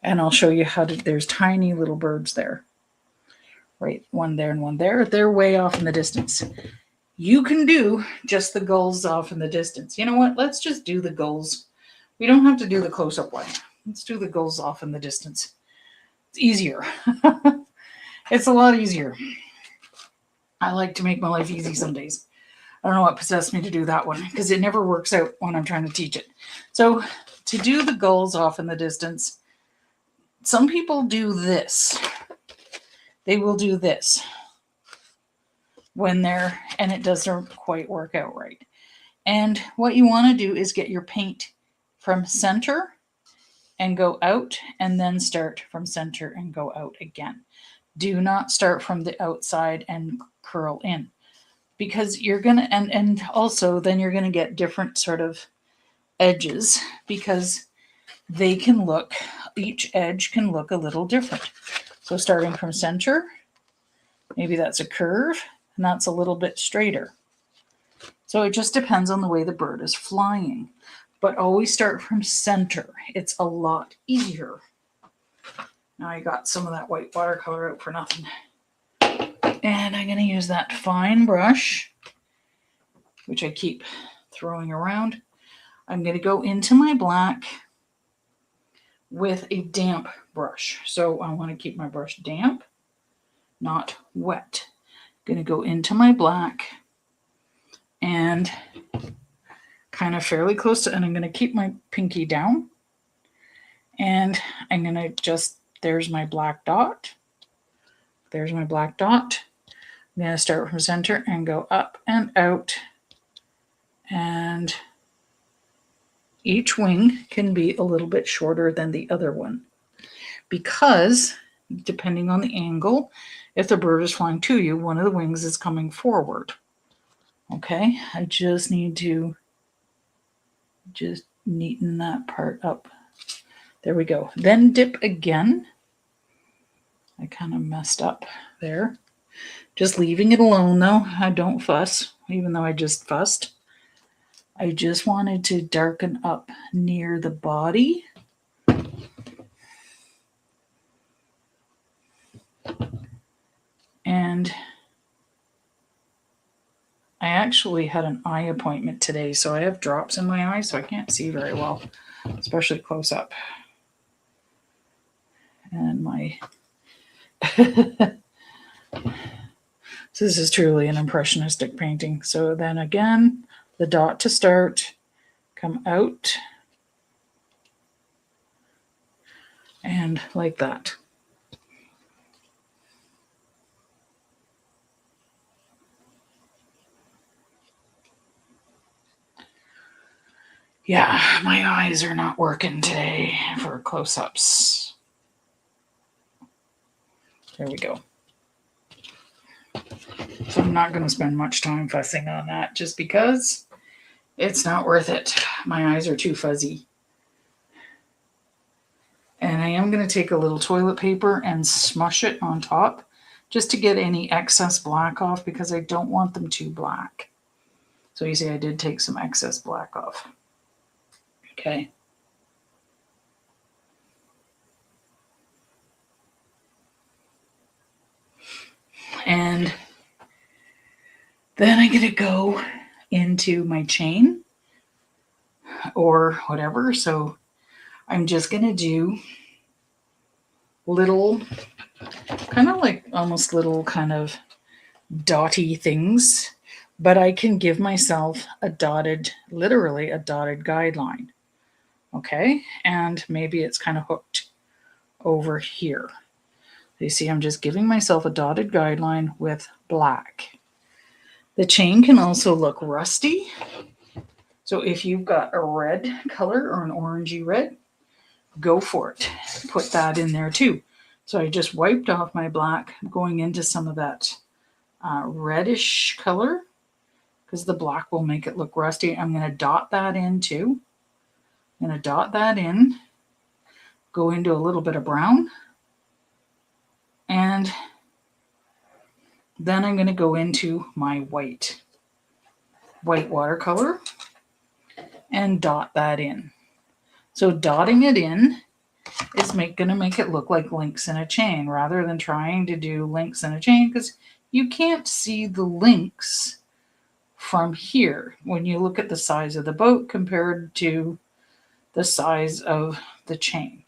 And I'll show you how to, there's tiny little birds there. Right, one there and one there. They're way off in the distance. You can do just the gulls off in the distance. You know what? Let's just do the gulls. We don't have to do the close-up one. Let's do the gulls off in the distance. It's easier. It's a lot easier. I like to make my life easy some days. I don't know what possessed me to do that one because it never works out when I'm trying to teach it. So to do the gulls off in the distance, some people do this. They will do this when and it doesn't quite work out right. And what you want to do is get your paint from center and go out and then start from center and go out again. Do not start from the outside and curl in. Because you're going to, and also then you're going to get different sort of edges because they can look, each edge can look a little different. So starting from center, maybe that's a curve and that's a little bit straighter. So it just depends on the way the bird is flying, but always start from center. It's a lot easier. Now I got some of that white watercolor out for nothing. And I'm going to use that fine brush, which I keep throwing around. I'm going to go into my black with a damp brush. So I want to keep my brush damp, not wet. I'm going to go into my black and kind of fairly close to, and I'm going to keep my pinky down. And I'm going to there's my black dot. There's my black dot. I'm going to start from center and go up and out. And each wing can be a little bit shorter than the other one. Because, depending on the angle, if the bird is flying to you, one of the wings is coming forward. Okay, I just need to just neaten that part up. There we go. Then dip again. I kind of messed up there. Just leaving it alone though. I don't fuss, even though I just fussed. I just wanted to darken up near the body. And I actually had an eye appointment today, so I have drops in my eye, so I can't see very well, especially close up. And my so this is truly an impressionistic painting. So then again, the dot to start, come out, and like that. Yeah, my eyes are not working today for close-ups. There we go. So I'm not going to spend much time fussing on that just because it's not worth it. My eyes are too fuzzy. And I am going to take a little toilet paper and smush it on top just to get any excess black off because I don't want them too black. So you see I did take some excess black off. Okay. And then I'm going to go into my chain or whatever. So I'm just going to do little, kind of like almost little kind of dotty things but I can give myself a dotted, literally a dotted guideline. Okay, and maybe it's kind of hooked over here. You see, I'm just giving myself a dotted guideline with black. The chain can also look rusty. So if you've got a red color or an orangey red, go for it. Put that in there too. So I just wiped off my black, going into some of that reddish color, because the black will make it look rusty. I'm going to dot that in too. I'm going to dot that in, go into a little bit of brown, and then I'm going to go into my white watercolor and dot that in. So dotting it in is going to make it look like links in a chain, rather than trying to do links in a chain, because you can't see the links from here when you look at the size of the boat compared to the size of the chain.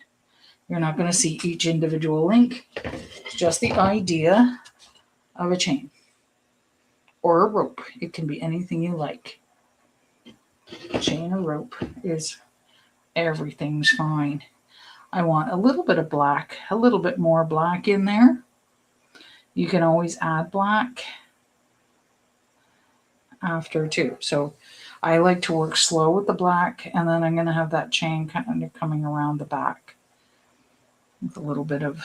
You're not going to see each individual link. It's just the idea of a chain or a rope. It can be anything you like. Chain or rope is everything's fine. I want a little bit of black, a little bit more black in there. You can always add black after too. So I like to work slow with the black, and then I'm going to have that chain kind of coming around the back with a little bit of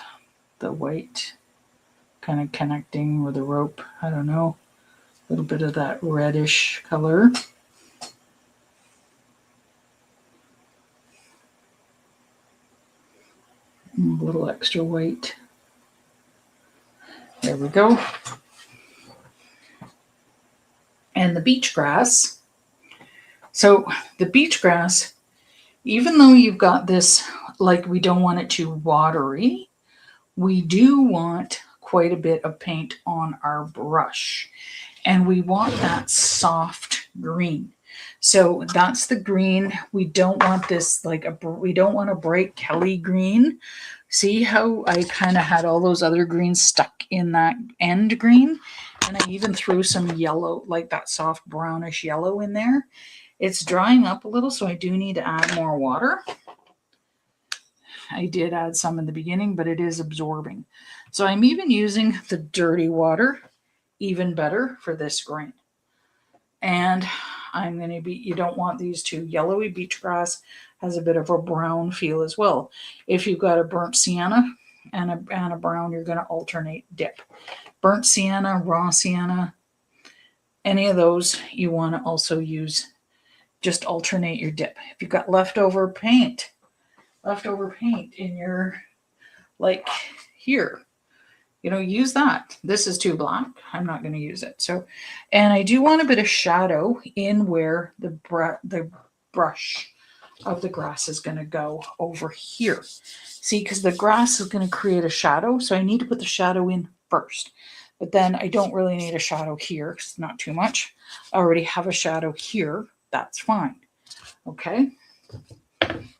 the white kind of connecting with the rope. I don't know, a little bit of that reddish color. And a little extra white. There we go. And the beach grass. So the beach grass, even though you've got this, like, we don't want it too watery, we do want quite a bit of paint on our brush. And we want that soft green. So that's the green. We don't want this we don't want a bright Kelly green. See how I kind of had all those other greens stuck in that end green? And I even threw some yellow, like that soft brownish yellow in there. It's drying up a little, so I do need to add more water. I did add some in the beginning, but it is absorbing. So I'm even using the dirty water, even better for this green. And I'm going to be, you don't want these too yellowy. Beach grass has a bit of a brown feel as well. If you've got a burnt sienna and a brown, you're going to alternate dip. Burnt sienna, raw sienna, any of those you want to also use, just alternate your dip. If you've got leftover paint in your, like here, use that. This is too black. I'm not going to use it. So, and I do want a bit of shadow in where the brush of the grass is going to go over here. See, because the grass is going to create a shadow. So I need to put the shadow in first. But then I don't really need a shadow here. It's not too much. I already have a shadow here. That's fine. Okay.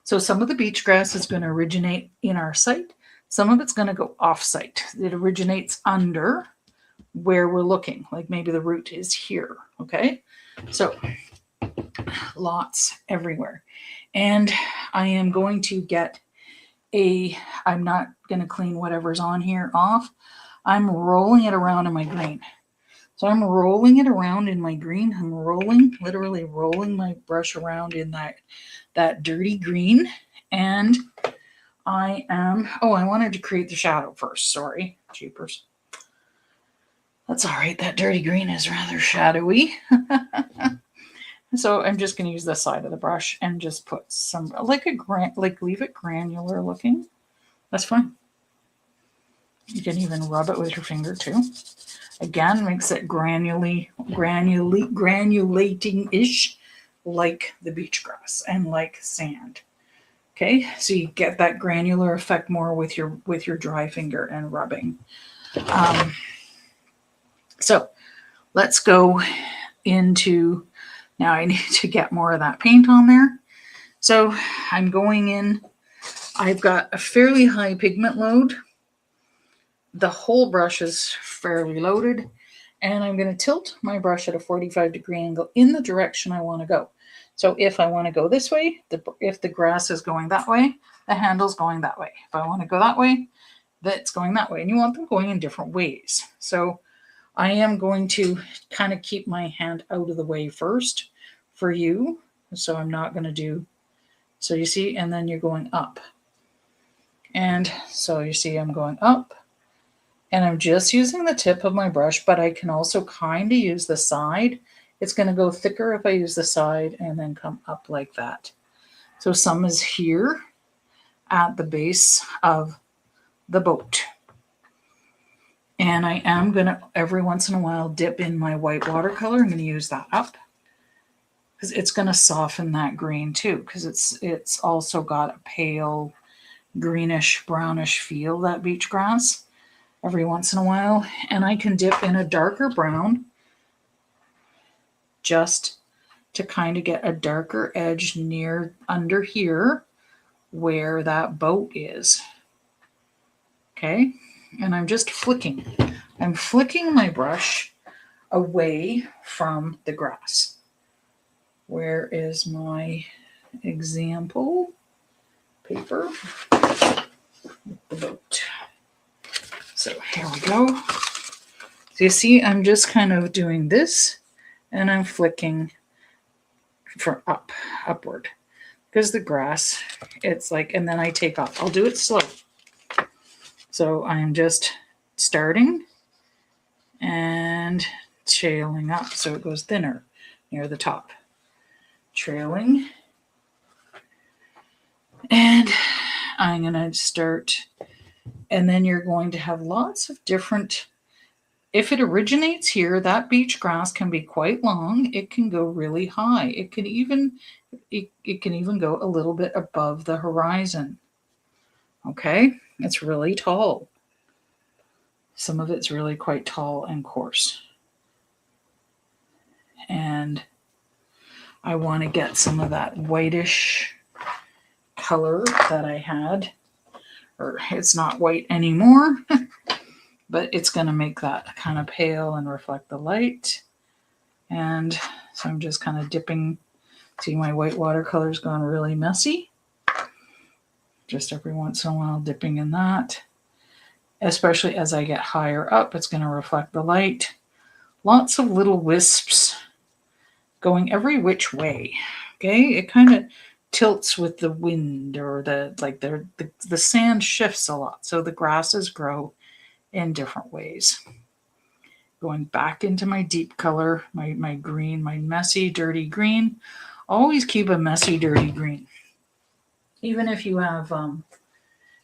So some of the beach grass is going to originate in our site. Some of it's going to go off site. It originates under where we're looking. Like maybe the root is here. Okay. So lots everywhere. And I am going to get I'm not going to clean whatever's on here off. I'm rolling it around in my green. So I'm rolling it around in my green. I'm literally rolling my brush around in that dirty green. And I wanted to create the shadow first. Sorry, jeepers. That's all right. That dirty green is rather shadowy. So I'm just going to use this side of the brush and just put some, leave it granular looking. That's fine. You can even rub it with your finger too. Again, makes it granulating-ish like the beach grass and like sand. Okay, so you get that granular effect more with your dry finger and rubbing. So let's go into, now I need to get more of that paint on there. So I'm going in, I've got a fairly high pigment load. The whole brush is fairly loaded, And I'm going to tilt my brush at a 45-degree angle in the direction I want to go. So if I want to go this way, if the grass is going that way, the handle's going that way. If I want to go that way, that's going that way. And you want them going in different ways. So I am going to kind of keep my hand out of the way first for you. So I'm not going to do, so you see, and then you're going up. And so you see I'm going up. And I'm just using the tip of my brush, but I can also kind of use the side. It's going to go thicker if I use the side and then come up like that. So some is here at the base of the boat. And I am going to, every once in a while, dip in my white watercolor. I'm going to use that up because it's going to soften that green too, because it's also got a pale greenish brownish feel, that beach grass. Every once in a while, and I can dip in a darker brown just to kind of get a darker edge near under here where that boat is. Okay, and I'm just flicking. I'm flicking my brush away from the grass. Where is my example paper? The boat. So here we go. So you see, I'm just kind of doing this and I'm flicking from upward because the grass, it's like, and then I take off. I'll do it slow. So I'm just starting and trailing up. So it goes thinner near the top. Trailing. And I'm going to start. And then you're going to have lots of different, if it originates here, that beach grass can be quite long. It can go really high. It can even go a little bit above the horizon. Okay, it's really tall. Some of it's really quite tall and coarse. And I want to get some of that whitish color that I had. Or it's not white anymore, but it's going to make that kind of pale and reflect the light. And so I'm just kind of dipping. See, my white watercolor's gone really messy. Just every once in a while dipping in that. Especially as I get higher up, it's going to reflect the light. Lots of little wisps going every which way. Okay, it kind of tilts with the wind, or the sand shifts a lot, so the grasses grow in different ways. Going back into my deep color, my green, my messy dirty green. Always keep a messy dirty green, even if you have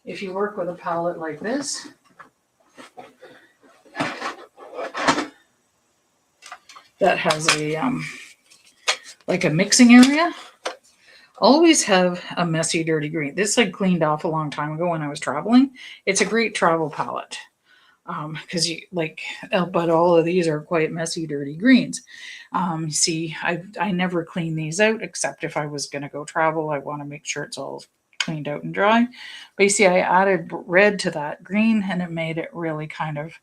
if you work with a palette like this. That has a like a mixing area. Always have a messy, dirty green. This I cleaned off a long time ago when I was traveling. It's a great travel palette because but all of these are quite messy, dirty greens. See, I never clean these out except if I was going to go travel. I want to make sure it's all cleaned out and dry. But you see, I added red to that green, and it made it really kind of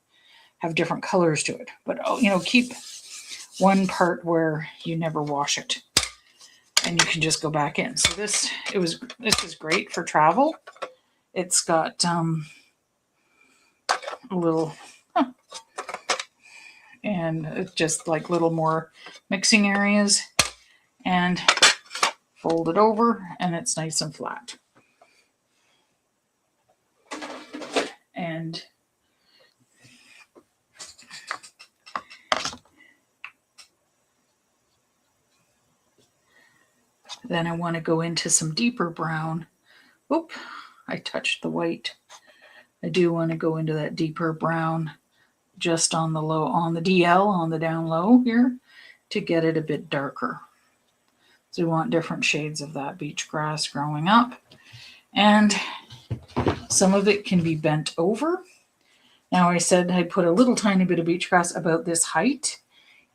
have different colors to it. But keep one part where you never wash it. And you can just go back in. So this is great for travel. It's got a little, and it's just like little more mixing areas, and fold it over, and it's nice and flat. And then I want to go into some deeper brown. Oop, I touched the white. I do want to go into that deeper brown just on the DL, on the down low here, to get it a bit darker. So we want different shades of that beach grass growing up. And some of it can be bent over. Now I said I put a little tiny bit of beach grass about this height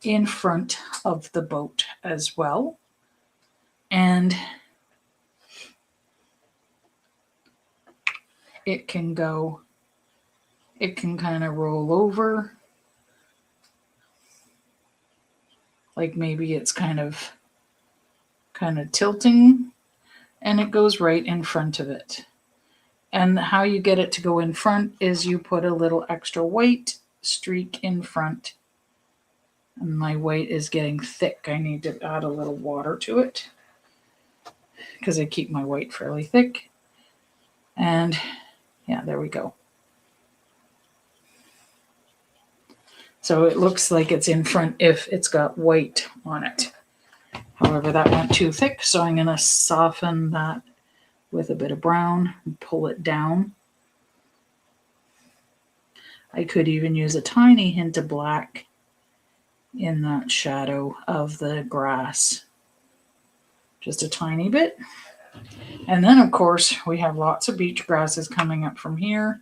in front of the boat as well. And it can kind of roll over like maybe it's kind of tilting, and it goes right in front of it. And how you get it to go in front is you put a little extra white streak in front. And my white is getting thick. I need to add a little water to it because I keep my white fairly thick. And yeah, there we go. So it looks like it's in front if it's got white on it. However, that went too thick, so I'm going to soften that with a bit of brown and pull it down. I could even use a tiny hint of black in that shadow of the grass. Just a tiny bit. And then, of course, we have lots of beach grasses coming up from here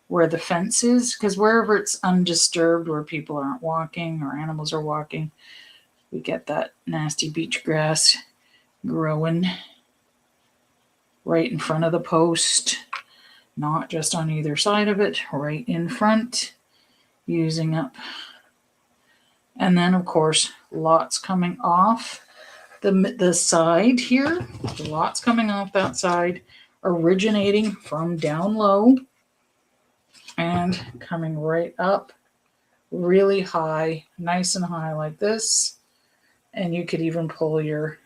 where the fence is, because wherever it's undisturbed, where people aren't walking or animals are walking, we get that nasty beach grass growing right in front of the post, not just on either side of it, right in front, using up. And then, of course, lots coming off the side here, lots coming off that side, originating from down low and coming right up really high, nice and high like this. And you could even pull your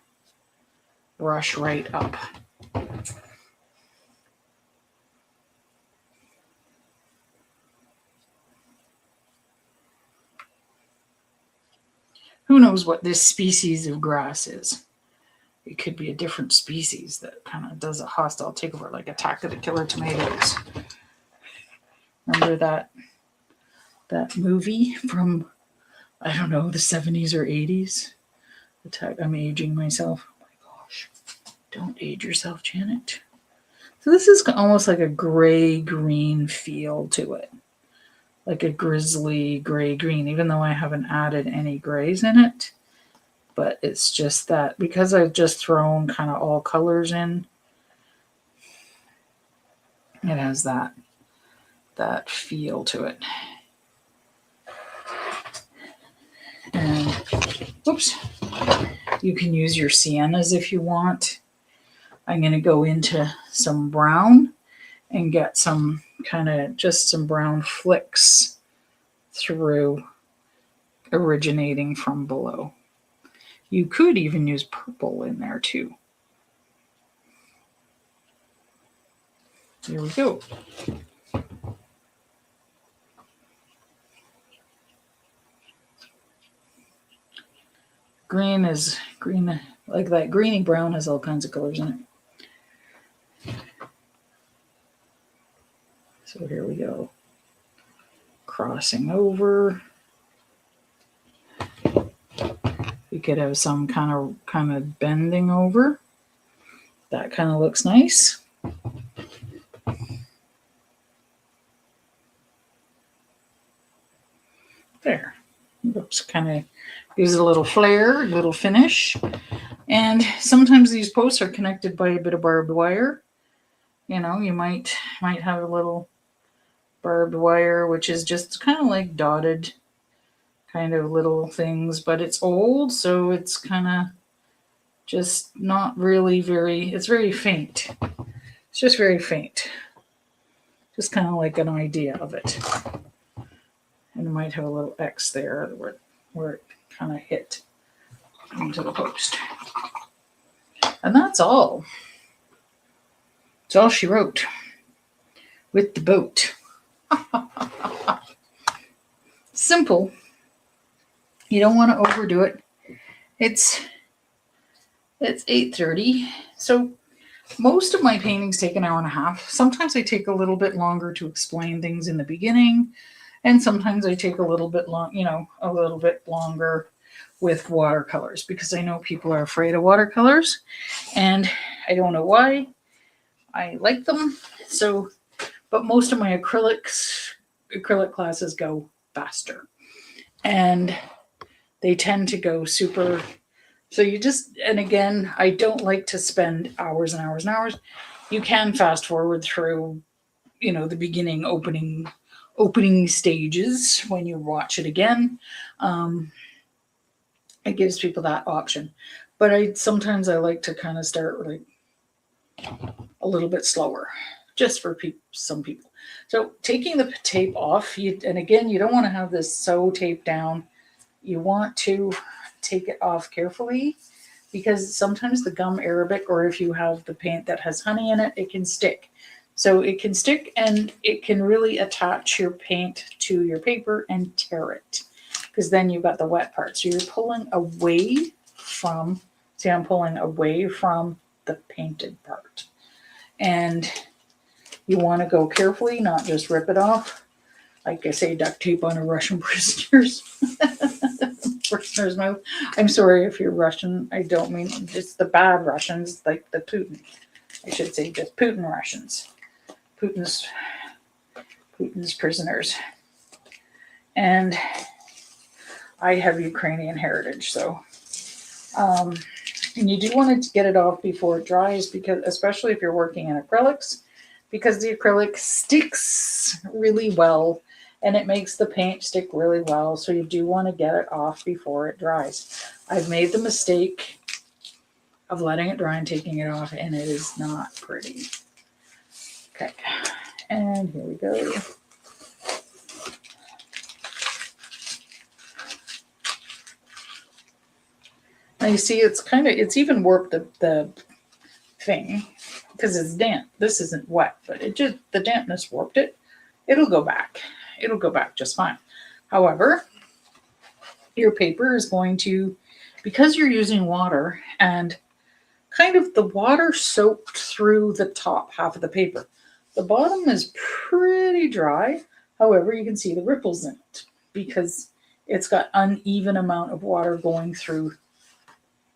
brush right up. Who knows what this species of grass is? It could be a different species that kind of does a hostile takeover, like Attack of the Killer Tomatoes. Remember that movie from, I don't know, the 70s or 80s? I'm aging myself. Oh my gosh. Don't age yourself, Janet. So this is almost like a gray-green feel to it. Like a grizzly gray-green, even though I haven't added any grays in it. But it's just that, because I've just thrown kind of all colors in, it has that feel to it. And, oops, you can use your siennas if you want. I'm going to go into some brown and get some just some brown flicks through, originating from below. You could even use purple in there too. Here we go. Green, like that greeny brown has all kinds of colors in it. So here we go. Crossing over. You could have some kind of bending over. That kind of looks nice. There. Oops, kind of gives it a little flair, a little finish. And sometimes these posts are connected by a bit of barbed wire. You know, you might have a little barbed wire, which is just kind of like dotted kind of little things, but it's old, so it's kind of just not really it's very faint. It's just very faint. Just kind of like an idea of it. And it might have a little X there where it kind of hit into the post. And that's all. That's all she wrote with the boat. Simple. You don't want to overdo it. It's 8:30, so most of my paintings take an hour and a half. Sometimes I take a little bit longer to explain things in the beginning, and sometimes I take a little bit longer with watercolors, because I know people are afraid of watercolors, and I don't know why. I like them. So, but most of my acrylic classes go faster, and they tend to go super. So and again, I don't like to spend hours and hours and hours. You can fast forward through, the beginning opening stages when you watch it again. It gives people that option. But sometimes I like to kind of start like a little bit slower, just for some people. So taking the tape off, and again, you don't want to have this so taped down. You want to take it off carefully, because sometimes the gum arabic, or if you have the paint that has honey in it, it can stick. So it can stick, and it can really attach your paint to your paper and tear it, because then you've got the wet part. So you're pulling away from, see, I'm pulling away from the painted part. And you want to go carefully, not just rip it off. Like I say, duct tape on a Russian prisoner's mouth. I'm sorry if you're Russian. I don't mean just the bad Russians, like the Putin. I should say just Putin Russians. Putin's prisoners. And I have Ukrainian heritage, so and you do want to get it off before it dries, because especially if you're working in acrylics, because the acrylic sticks really well and it makes the paint stick really well. So you do want to get it off before it dries. I've made the mistake of letting it dry and taking it off, and it is not pretty. Okay, and here we go. Now you see, it's even warped the thing, because it's damp. This isn't wet, but the dampness warped it. It'll go back. It'll go back just fine. However, your paper is going to, because you're using water, and kind of the water soaked through the top half of the paper. The bottom is pretty dry. However, you can see the ripples in it, because it's got uneven amount of water going through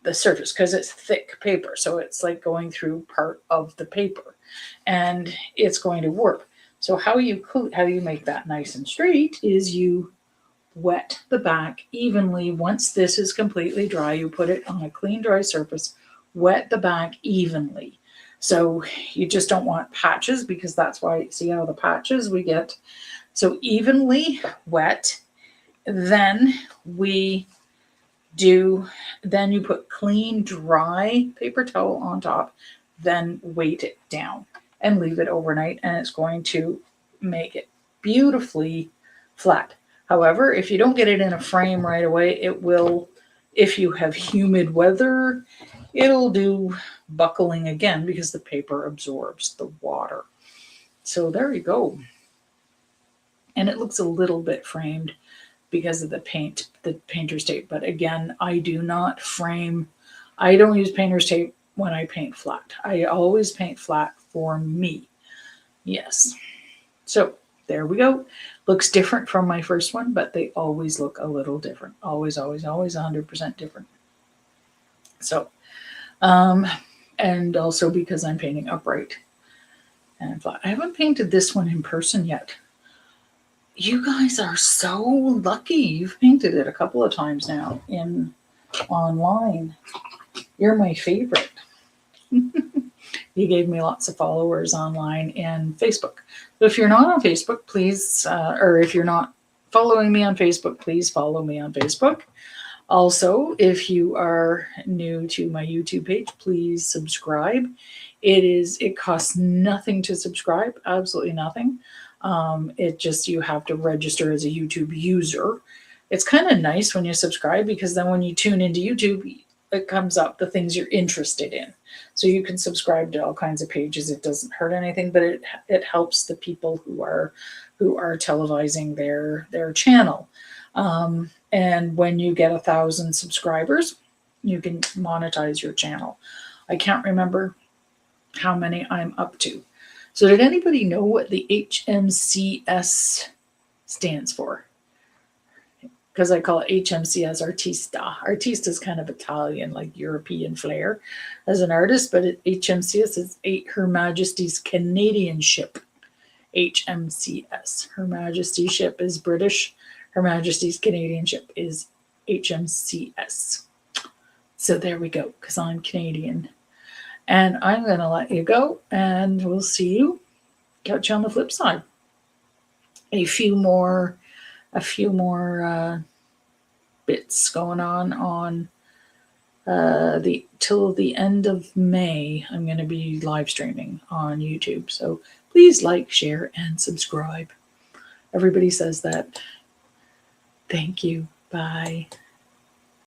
the surface, because it's thick paper. So it's like going through part of the paper, and it's going to warp. So how you make that nice and straight is you wet the back evenly. Once this is completely dry, you put it on a clean, dry surface, wet the back evenly. So you just don't want patches, because that's why, see how the patches we get. So evenly wet, then then you put clean, dry paper towel on top, then weight it down and leave it overnight, and it's going to make it beautifully flat. However, if you don't get it in a frame right away, it will, if you have humid weather, it'll do buckling again, because the paper absorbs the water. So there you go. And it looks a little bit framed because of the painter's tape. But again, I do not frame. I don't use painter's tape when I paint flat. I always paint flat for me. Yes. So there we go. Looks different from my first one, but they always look a little different. Always, always, always 100% different. So, and also because I'm painting upright and flat. I haven't painted this one in person yet. You guys are so lucky. You've painted it a couple of times now online. You're my favorite. You gave me lots of followers online and Facebook. So if you're not on Facebook, please, or if you're not following me on Facebook, please follow me on Facebook. Also, if you are new to my YouTube page, please subscribe. It costs nothing to subscribe, absolutely nothing. You have to register as a YouTube user. It's kind of nice when you subscribe, because then when you tune into YouTube, it comes up the things you're interested in. So you can subscribe to all kinds of pages. It doesn't hurt anything, but it helps the people who are televising their channel. And when you get 1,000 subscribers, you can monetize your channel. I can't remember how many I'm up to. So did anybody know what the HMCS stands for? Because I call it HMCS Artista. Artista is kind of Italian, like European flair as an artist, but HMCS is Her Majesty's Canadian Ship. HMCS. Her Majesty's Ship is British. Her Majesty's Canadian Ship is HMCS. So there we go, because I'm Canadian. And I'm going to let you go, and we'll see you. Catch you on the flip side. A few more bits going on till the end of May. I'm going to be live streaming on YouTube. So please like, share, and subscribe. Everybody says that. Thank you. Bye.